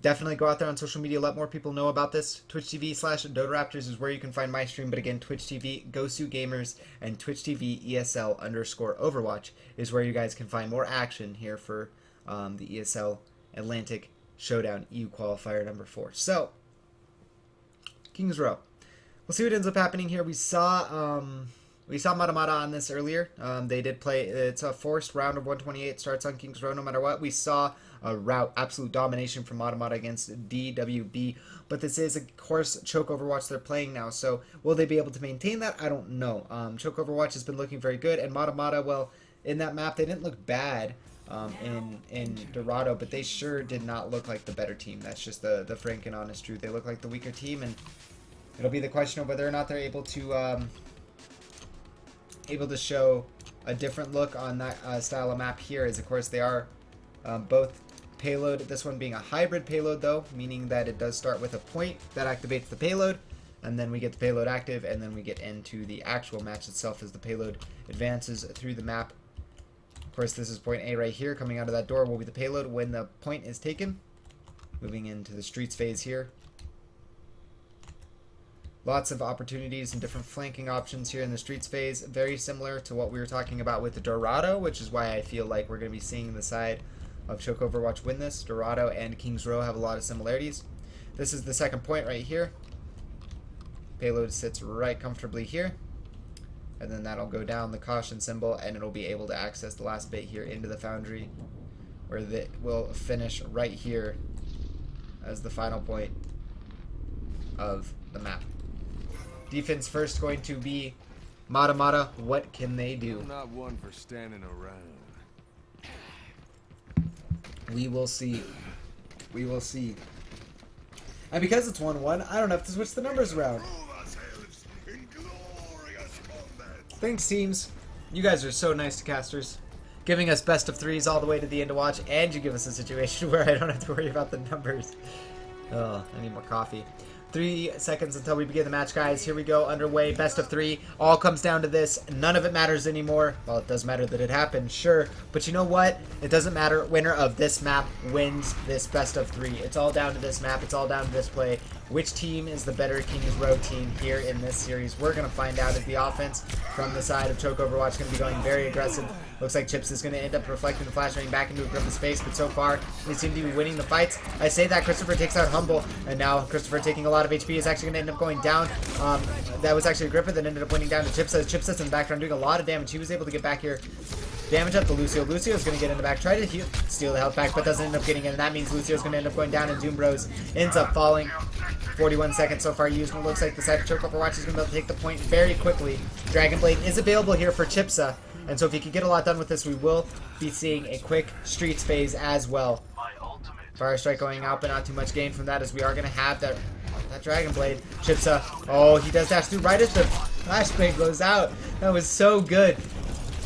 definitely go out there on social media, let more people know about this. Twitch TV/DodeRaptors is where you can find my stream, but again, Twitch TV Gosu Gamers and Twitch TV ESL_Overwatch is where you guys can find more action here for the ESL Atlantic Showdown EU Qualifier number 4. So, King's Row. We'll see what ends up happening here. We saw Mada Mada on this earlier. They did play. It's a forced round of 128. Starts on King's Row no matter what. We saw a route, absolute domination from Mada Mada against DWB. But this is, of course, Choke Overwatch they're playing now. So, will they be able to maintain that? I don't know. Choke Overwatch has been looking very good. And Mada Mada, well, in that map, they didn't look bad. In Dorado, but they sure did not look like the better team. That's just the frank and honest truth. They look like the weaker team, and it'll be the question of whether or not they're able to show a different look on that style of map here. As of course they are both payload. This one being a hybrid payload, though, meaning that it does start with a point that activates the payload, and then we get the payload active, and then we get into the actual match itself as the payload advances through the map. Of course, this is point A right here. Coming out of that door will be the payload when the point is taken. Moving into the streets phase here. Lots of opportunities and different flanking options here in the streets phase. Very similar to what we were talking about with the Dorado, which is why I feel like we're going to be seeing the side of Choke Overwatch win this. Dorado and King's Row have a lot of similarities. This is the second point right here. Payload sits right comfortably here. And then that'll go down the caution symbol, and it'll be able to access the last bit here into the foundry, where it will finish right here as the final point of the map. Defense first going to be Mada Mada. What can they do? I'm not one for standing around. We will see. We will see. And because it's 1-1, I don't have to switch the numbers around. Thanks, teams. You guys are so nice to casters. Giving us best of threes all the way to the end to watch, and you give us a situation where I don't have to worry about the numbers. Oh, I need more coffee. 3 seconds until we begin the match, guys. Here we go, underway, best of 3. All comes down to this. None of it matters anymore. Well, it does matter that it happened, sure. But you know what? It doesn't matter. Winner of this map wins this best of 3. It's all down to this map. It's all down to this play. Which team is the better Kings Row team here in this series? We're going to find out as the offense from the side of Choke.OW is going to be going very aggressive. Looks like Chips is going to end up reflecting the flashbang back into a grip of space, but so far they seem to be winning the fights. I say that Christopher takes out Humble, and now Christopher taking a lot of HP is actually going to end up going down. That was actually a gripper that ended up winning down to Chipsa. Chipsa's in the background doing a lot of damage. He was able to get back here. Damage up to Lucio. Lucio's going to get in the back, try to steal the health back, but doesn't end up getting it, and that means Lucio's going to end up going down, and Doom Bros ends up falling. 41 seconds so far used, and it looks like the side of Choke.OW is going to be able to take the point very quickly. Dragon Blade is available here for Chipsa, and so if he can get a lot done with this, we will be seeing a quick Streets phase as well. Fire Strike going out, but not too much gain from that, as we are going to have that Dragon Blade. Chipsa, oh, he does dash through right as the flashbang goes out. That was so good.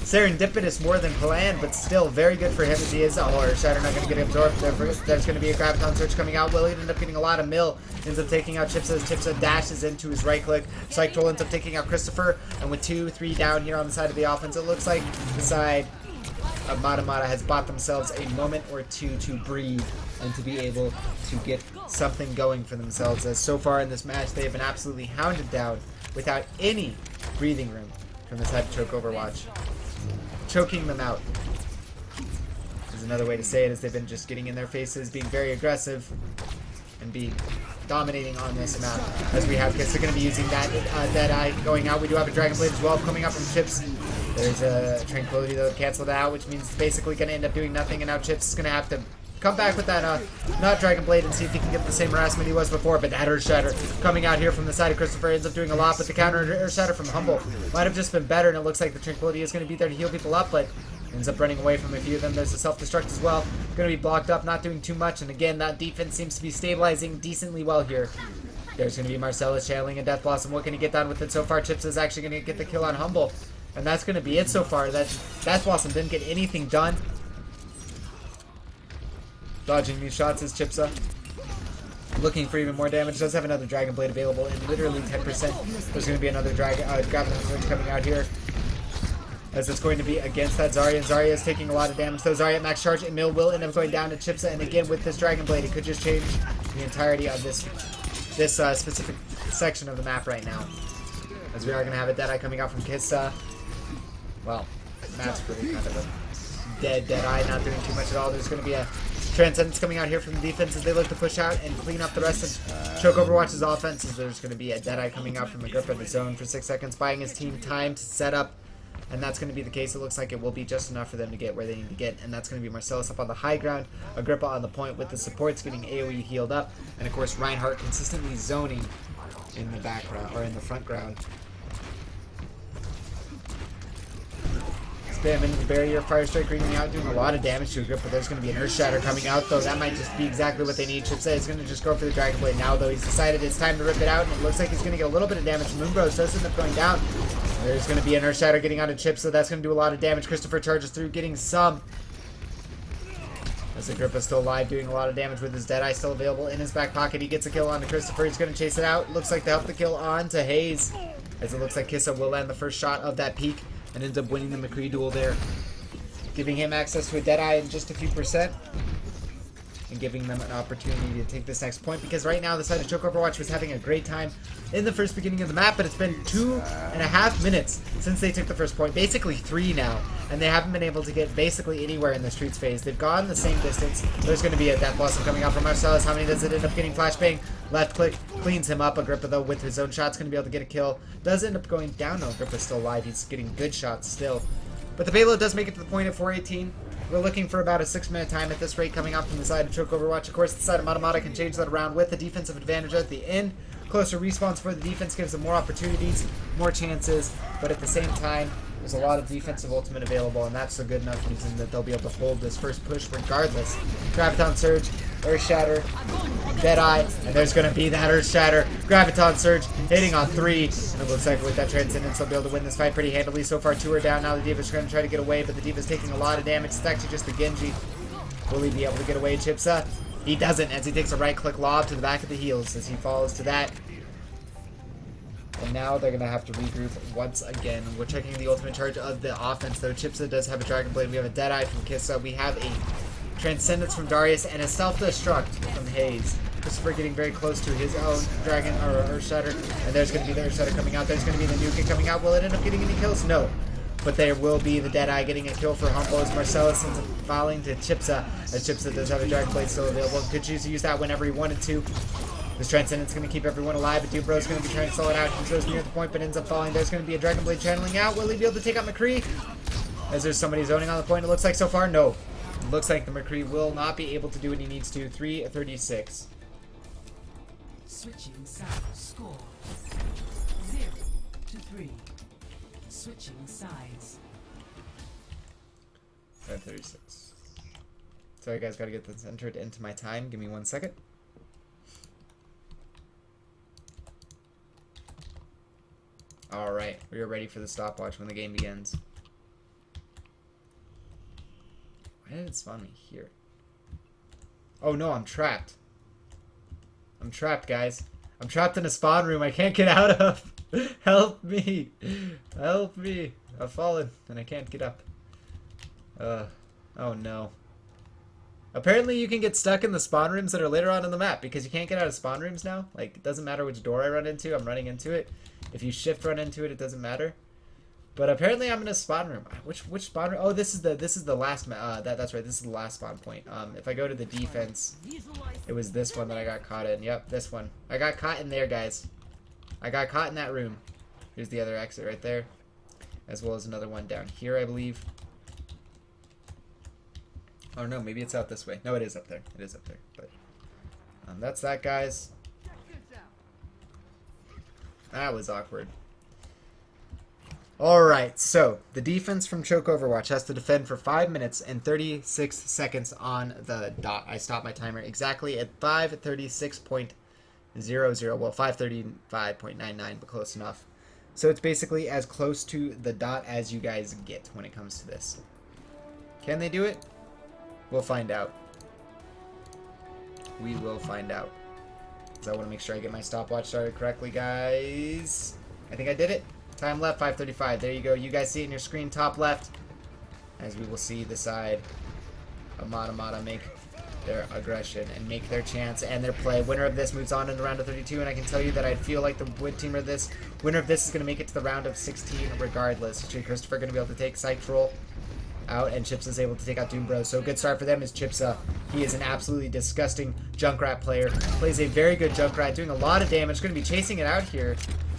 Serendipitous more than planned, but still very good for him as he is. Oh, Shatter not going to get absorbed. There's going to be a Graviton Search coming out. Will end up getting a lot of mill. Ends up taking out Chipsa as Chipsa dashes into his right click. Psych Troll ends up taking out Christopher. And with 2-3 down here on the side of the offense, it looks like the side of Mada Mada has bought themselves a moment or two to breathe and to be able to get something going for themselves. As so far in this match, they have been absolutely hounded down without any breathing room from the side of Choke.OW. Choking them out is another way to say it, as they've been just getting in their faces, being very aggressive, and be dominating on this map. As we have Kiss, they're going to be using that Deadeye going out. We do have a Dragon Blade as well coming up from Chips. There's a Tranquility though to cancel that out, which means it's basically going to end up doing nothing, and now Chips is going to have to come back with that not Dragon Blade and see if he can get the same harassment he was before. But that Earth Shatter coming out here from the side of Christopher ends up doing a lot, but the counter Earth Shatter from Humble might have just been better, and it looks like the Tranquility is going to be there to heal people up, but ends up running away from a few of them. There's a self-destruct as well. Going to be blocked up, not doing too much, and again, that defense seems to be stabilizing decently well here. There's going to be Marcellus channeling a Death Blossom. What can he get done with it so far? Chips is actually going to get the kill on Humble, and that's going to be it so far. That Death Blossom didn't get anything done. Dodging these shots is Chipsa. Looking for even more damage. Does have another Dragon Blade available in literally 10%. There's going to be another Graviton Surge coming out here, as it's going to be against that Zarya. And Zarya is taking a lot of damage. So Zarya at max charge, and Mill will end up going down to Chipsa. And again, with this Dragon Blade, it could just change the entirety of this specific section of the map right now. As we are going to have a Deadeye coming out from Kissa. Well, Matt's really kind of a Deadeye, not doing too much at all. There's going to be a Transcendence coming out here from the defense as they look to push out and clean up the rest of Choke.OW's offense. As there's going to be a Deadeye coming out from the grip of the zone for 6 seconds, buying his team time to set up. And that's going to be the case. It looks like it will be just enough for them to get where they need to get. And that's going to be Marcellus up on the high ground, Agrippa on the point with the supports getting AoE healed up. And of course, Reinhardt consistently zoning in the background, or in the front ground. Spam into the barrier, Fire Strike ringing out, doing a lot of damage to Agrippa. There's going to be an Earth Shatter coming out, though. That might just be exactly what they need. Chip says he's going to just go for the Dragon Blade now, though. He's decided it's time to rip it out, and it looks like he's going to get a little bit of damage. Moonbros does end up going down. There's going to be an Earth Shatter getting onto Chip, so that's going to do a lot of damage. Christopher charges through, getting some. As Agrippa's still alive, doing a lot of damage with his Deadeye still available in his back pocket. He gets a kill onto Christopher. He's going to chase it out. Looks like they help the kill on to Hayes, as it looks like Kissa will land the first shot of that peak and ends up winning the McCree duel there, giving him access to a Deadeye in just a few percent, and giving them an opportunity to take this next point, because right now the side of Choke.OW was having a great time in the first beginning of the map, but it's been 2.5 minutes since they took the first point, basically 3 now, and they haven't been able to get basically anywhere in the Streets phase. They've gone the same distance. There's going to be a Death Blossom coming out from Marcellus. How many does it end up getting? Flashbang, left click, cleans him up. Agrippa, though, with his own shot's going to be able to get a kill. Does end up going down, though. Agrippa's still alive. He's getting good shots still. But the payload does make it to the point at 418. We're looking for about a 6-minute time at this rate coming out from the side of Choke.OW. Of course, the side of Mada Mada can change that around with the defensive advantage at the end. Closer respawns for the defense gives them more opportunities, more chances, but at the same time, There's a lot of defensive ultimate available, and that's a good enough reason that they'll be able to hold this first push regardless. Graviton Surge, Earth Shatter, Deadeye, and there's going to be that Earth Shatter. Graviton Surge hitting on 3, and it looks like with that Transcendence they'll be able to win this fight pretty handily. So far 2 are down, now the D.Va's going to try to get away, but the D.Va's taking a lot of damage. It's actually just the Genji. Will he be able to get away, Chipsa? He doesn't, as he takes a right-click lob to the back of the heels as he falls to that. And now they're going to have to regroup once again. We're checking the ultimate charge of the offense, though. Chipsa does have a Dragon Blade. We have a Deadeye from Kissa. We have a Transcendence from Darius and a Self-Destruct from Hayes. Christopher getting very close to his own Dragon or Earth Shatter. And there's going to be the Earth Shatter coming out. There's going to be the Nuke coming out. Will it end up getting any kills? No. But there will be the Deadeye getting a kill for Humble as Marcellus ends up falling to Chipsa. As Chipsa does have a Dragon Blade still available. Could choose to use that whenever he wanted to. This Transcendence going to keep everyone alive, but Dubro's going to be trying to slow it out. He goes near the point, but ends up falling. There's going to be a Dragon Blade channeling out. Will he be able to take out McCree? As there's somebody zoning on the point, it looks like so far. No. It looks like the McCree will not be able to do what he needs to. 3:36. Switching side. Score 0-3. Switching sides. 5:36. Sorry guys, gotta get this entered into my time. Give me 1 second. Alright, we are ready for the stopwatch when the game begins. Why did it spawn me here? Oh no, I'm trapped. I'm trapped, guys. I'm trapped in a spawn room I can't get out of. Help me. Help me. I've fallen and I can't get up. Oh no. Apparently you can get stuck in the spawn rooms that are later on in the map because you can't get out of spawn rooms now. Like, it doesn't matter which door I run into, I'm running into it. If you shift run into it, it doesn't matter. But apparently I'm in a spawn room. Which spawn room? Oh, this is the last that's right. This is the last spawn point. If I go to the defense, it was this one that I got caught in. Yep, this one. I got caught in there, guys. I got caught in that room. Here's the other exit right there, as well as another one down here, I believe. Oh no, maybe it's out this way. No, it is up there. It is up there. But that's that, guys. That was awkward. Alright, so the defense from Choke Overwatch has to defend for 5 minutes and 36 seconds on the dot. I stopped my timer exactly at 5:36.00. Well, 5:35.99, but close enough. So it's basically as close to the dot as you guys get when it comes to this. Can they do it? We'll find out. We will find out. So I want to make sure I get my stopwatch started correctly, guys. I think I did it. Time left, 5:35. There you go. You guys see it in your screen, top left. As we will see the side of Mada Mada make their aggression and make their chance and their play. Winner of this moves on in the round of 32, and I can tell you that I feel like the winner of this is going to make it to the round of 16 regardless. Should Christopher going to be able to take Psych Troll out, and Chips is able to take out Doom Bros. So a good start for them is Chipsa. He is an absolutely disgusting Junkrat player. Plays a very good Junkrat, doing a lot of damage. Going to be chasing it out here.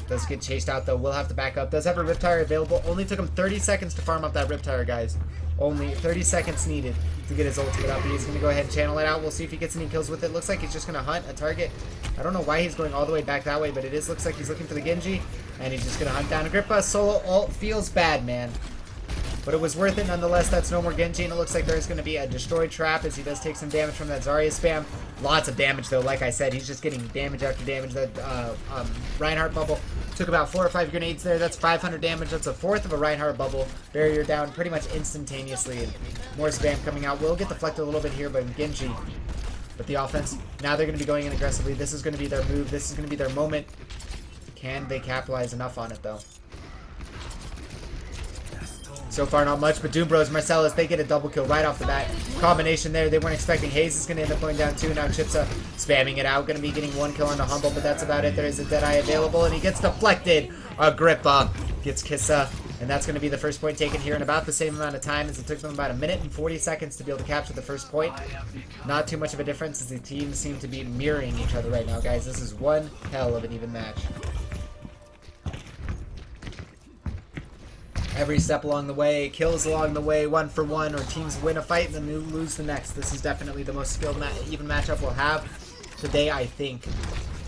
Does get chased out though. Will have to back up. Does have a Riptire available. Only took him 30 seconds to farm up that Riptire, guys. Only 30 seconds needed to get his ultimate up. He's going to go ahead and channel it out. We'll see if he gets any kills with it. Looks like he's just going to hunt a target. I don't know why he's going all the way back that way, but it looks like he's looking for the Genji. And he's just going to hunt down Agrippa. Solo ult feels bad, man. But it was worth it nonetheless. That's no more Genji, and it looks like there's going to be a destroyed trap as he does take some damage from that Zarya spam. Lots of damage though, like I said. He's just getting damage after damage. That Reinhardt bubble took about 4 or 5 grenades there. That's 500 damage. That's a fourth of a Reinhardt bubble. Barrier down pretty much instantaneously. And more spam coming out. Will get deflected a little bit here by Genji. But the offense, now they're going to be going in aggressively. This is going to be their move. This is going to be their moment. Can they capitalize enough on it though? So far, not much, but Doom Bros, Marcellus, they get a double kill right off the bat. Combination there, they weren't expecting. Hayes is going to end up going down too. Now Chipsa spamming it out, going to be getting 1 kill on the Humble, but that's about it. There is a Deadeye available, and he gets deflected. Agrippa gets Kissa, and that's going to be the first point taken here in about the same amount of time as it took them about 1 minute and 40 seconds to be able to capture the first point. Not too much of a difference as the teams seem to be mirroring each other right now, guys. This is one hell of an even match. Every step along the way, kills along the way, 1 for 1, or teams win a fight and then lose the next. This is definitely the most skilled even matchup we'll have today, I think.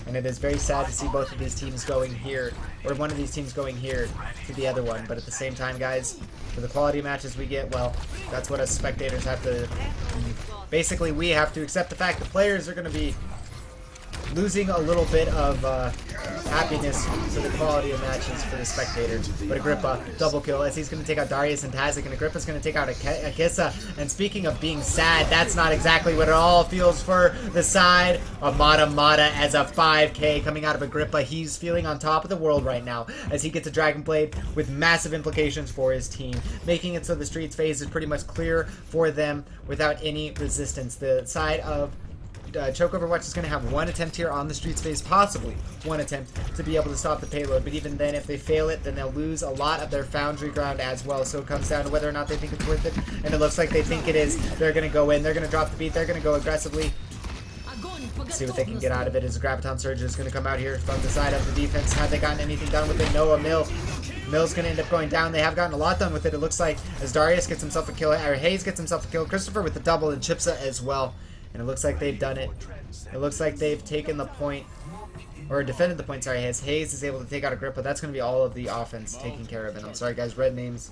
And it is very sad to see both of these teams going here, or one of these teams going here to the other one. But at the same time, guys, for the quality matches we get, well, that's what us spectators have to... Basically, we have to accept the fact that players are going to be losing a little bit of happiness for the quality of matches for the spectator. But Agrippa, double kill as he's going to take out Darius and Tazik, and Agrippa's going to take out Akissa. And speaking of being sad, that's not exactly what it all feels for the side of Mada Mada as a 5k coming out of Agrippa. He's feeling on top of the world right now as he gets a Dragon Blade with massive implications for his team, making it so the Streets phase is pretty much clear for them without any resistance. The side of Choke.OW is going to have one attempt here on the Streets phase, possibly one attempt to be able to stop the payload, but even then, if they fail it, then they'll lose a lot of their foundry ground as well. So it comes down to whether or not they think it's worth it, and it looks like they think it is. They're going to go in, they're going to drop the beat, they're going to go aggressively, see what they can get out of it. As Graviton Surge is going to come out here from the side of the defense. Have they gotten anything done with it? No. Mill's going to end up going down. They have gotten a lot done with it, it looks like, as Darius gets himself a kill, or Hayes gets himself a kill, Christopher with the double, and Chipsa as well. And it looks like they've done it. It looks like they've taken the point, or defended the point, sorry. Hayes is able to take out Agrippa. That's going to be all of the offense taken care of. And I'm sorry, guys, red names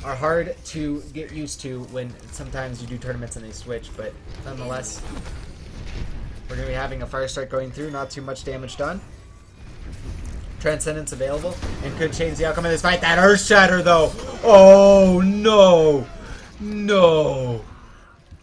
are hard to get used to when sometimes you do tournaments and they switch. But nonetheless, we're going to be having a fire strike going through. Not too much damage done. Transcendence available and could change the outcome of this fight. That Earth Shatter, though. Oh, no. No.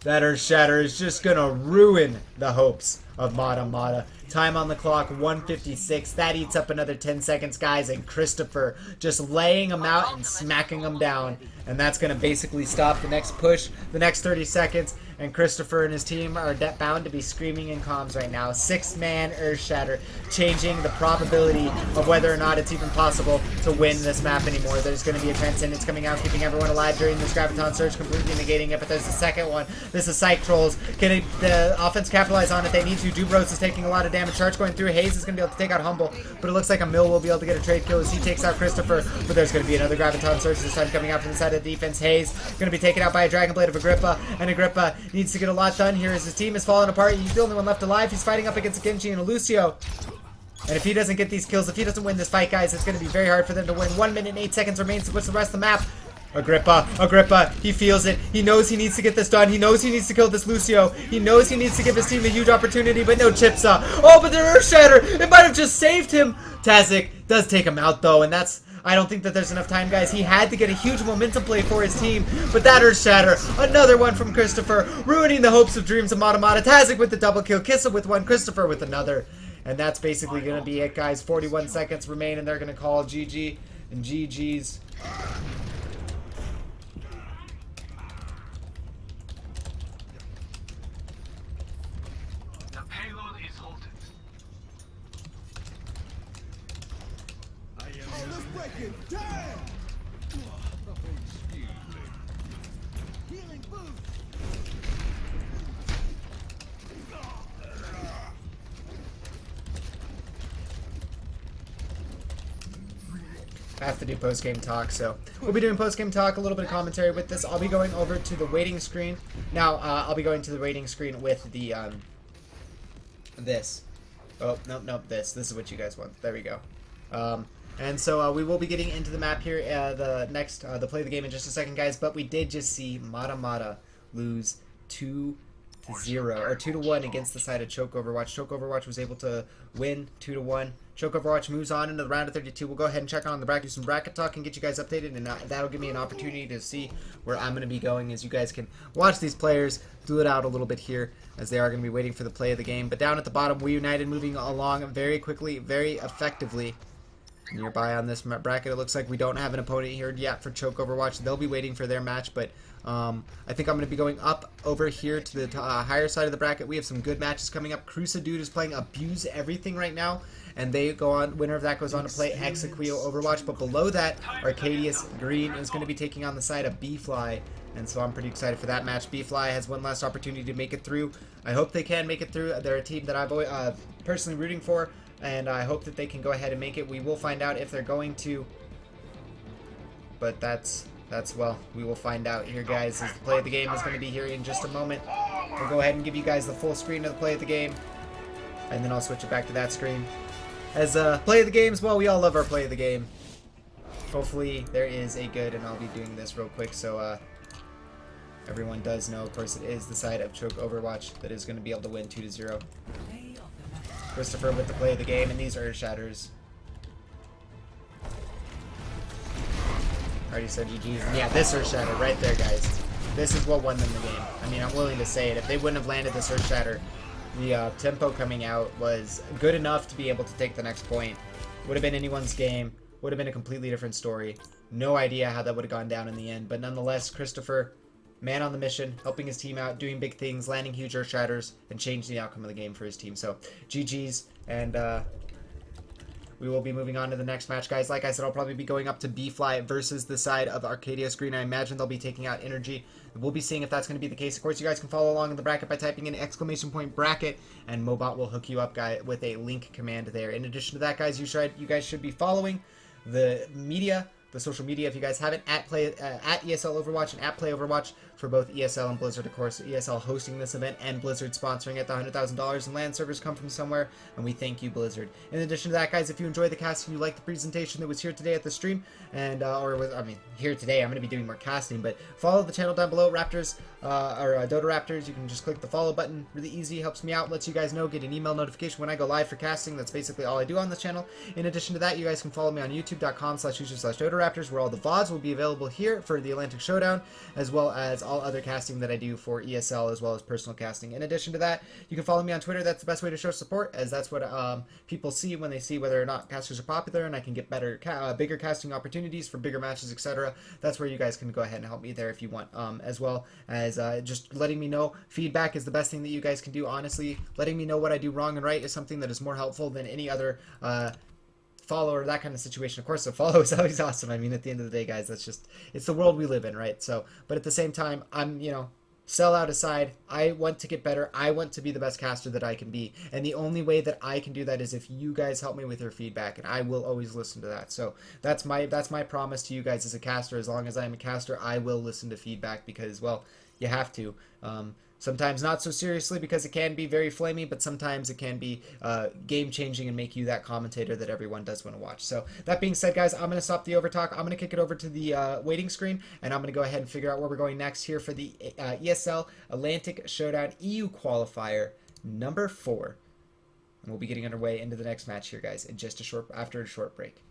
That Earth Shatter is just going to ruin the hopes of Mada Mada. Time on the clock, 1:56. That eats up another 10 seconds, guys. And Christopher just laying them out and smacking them down. And that's going to basically stop the next push, the next 30 seconds. And Christopher and his team are bound to be screaming in comms right now. 6-man Earth Shatter, changing the probability of whether or not it's even possible to win this map anymore. There's going to be a Transcendence coming out, keeping everyone alive during this Graviton Surge, completely negating it. But there's the second one. This is Psych Trolls. Can the offense capitalize on it? They need to. Dubros is taking a lot of damage. Charge going through. Hayes is going to be able to take out Humble. But it looks like a Mill will be able to get a trade kill as he takes out Christopher. But there's going to be another Graviton Surge this time coming out from the side of the defense. Hayes going to be taken out by a Dragon Blade of Agrippa. And Agrippa needs to get a lot done here as his team is falling apart. He's the only one left alive. He's fighting up against Genji and Lucio. And if he doesn't get these kills, if he doesn't win this fight, guys, it's going to be very hard for them to win. 1 minute and 8 seconds remains to push the rest of the map. Agrippa, he feels it. He knows he needs to get this done. He knows he needs to kill this Lucio. He knows he needs to give his team a huge opportunity, but no Chipsa. Oh, but the Earth Shatter, it might have just saved him. Tazik does take him out, though, and that's... I don't think that there's enough time, guys. He had to get a huge momentum play for his team, but that Earth Shatter, another one from Christopher, ruining the hopes of dreams of Mada Mada. Tazik with the double kill, Kissa with one, Christopher with another. And that's basically going to be it, guys. 41 seconds remain, and they're going to call GG and GG's. The payload is halted. Let's break it down! Healing boost! I have to do post-game talk, so we'll be doing post-game talk, a little bit of commentary with this. I'll be going over to the waiting screen. Now, I'll be going to the waiting screen with the, this. Oh, nope, this is what you guys want. There we go. And so we will be getting into the map here, the play of the game in just a second, guys. But we did just see Mada Mada lose 2-0 or 2-1 against the side of Choke.OW. Choke.OW was able to win 2-1. Choke.OW moves on into the round of 32. We'll go ahead and check on the bracket, do some bracket talk, and get you guys updated, and that'll give me an opportunity to see where I'm going to be going, as you guys can watch these players do it out a little bit here, as they are going to be waiting for the play of the game. But down at the bottom, We United moving along very quickly, very effectively. Nearby on this bracket, it looks like we don't have an opponent here yet for Choke.OW. They'll be waiting for their match, but I think I'm going to be going up over here to the higher side of the bracket. We have some good matches coming up. Crusa Dude is playing Abuse Everything right now, and they go on. Winner of that goes on to play Exequio Overwatch. But below that, Arcadius Green is going to be taking on the side of B-Fly, and so I'm pretty excited for that match. B-Fly has one last opportunity to make it through. I hope they can make it through. They're a team that I've personally rooting for, and I hope that they can go ahead and make it. We will find out if they're going to, but well, we will find out here, guys, as the play of the game is going to be here in just a moment. We'll go ahead and give you guys the full screen of the play of the game. and then I'll switch it back to that screen. As play of the games, well, we all love our play of the game. Hopefully there is a good, and I'll be doing this real quick so everyone does know. Of course, it is the side of Choke.OW that is going to be able to win 2-0. Christopher with the play of the game, and these Earth Shatters. Already said GG's. And yeah, this Earth Shatter right there, guys. This is what won them the game. I mean, I'm willing to say it. If they wouldn't have landed this Earth Shatter, the tempo coming out was good enough to be able to take the next point. Would have been anyone's game. Would have been a completely different story. No idea how that would have gone down in the end. But nonetheless, Christopher, man on the mission, helping his team out, doing big things, landing huge Earth Shatters, and changing the outcome of the game for his team. So, GG's, and we will be moving on to the next match, guys. Like I said, I'll probably be going up to B-Fly versus the side of Arcadia Screen. I imagine they'll be taking out Energy. We'll be seeing if that's going to be the case. Of course, you guys can follow along in the bracket by typing in !bracket, and Mobot will hook you up, guy, with a link command there. In addition to that, guys, you guys should be following the media, the social media, if you guys haven't, at ESL Overwatch and at Play Overwatch for both ESL and Blizzard. Of course, ESL hosting this event and Blizzard sponsoring it. The $100,000 in LAN servers come from somewhere, and we thank you, Blizzard. In addition to that, guys, if you enjoyed the casting, you liked the presentation that was here today at the stream, and here today, I'm going to be doing more casting, but follow the channel down below, RaptorZ, Dota Raptors. You can just click the follow button. Really easy, helps me out, lets you guys know, get an email notification when I go live for casting. That's basically all I do on this channel. In addition to that, you guys can follow me on youtube.com/user/Dota Raptors, where all the VODs will be available here for the Atlantic Showdown, as well as all other casting that I do for ESL, as well as personal casting. In addition to that, you can follow me on Twitter. That's the best way to show support, as that's what people see when they see whether or not casters are popular, and I can get bigger casting opportunities for bigger matches, etc. That's where you guys can go ahead and help me there if you want, as well as just letting me know. Feedback is the best thing that you guys can do, honestly. Letting me know what I do wrong and right is something that is more helpful than any other follow or that kind of situation. Of course, a follow is always awesome. I mean, at the end of the day, guys, it's the world we live in, right? So, but at the same time, I'm, sell out aside, I want to get better. I want to be the best caster that I can be. And the only way that I can do that is if you guys help me with your feedback, and I will always listen to that. So that's my promise to you guys as a caster. As long as I'm a caster, I will listen to feedback because, well, you have to. Sometimes not so seriously because it can be very flamey, but sometimes it can be game-changing and make you that commentator that everyone does want to watch. So that being said, guys, I'm going to stop the overtalk. I'm going to kick it over to the waiting screen, and I'm going to go ahead and figure out where we're going next here for the ESL Atlantic Showdown EU Qualifier number 4. And we'll be getting underway into the next match here, guys, in just after a short break.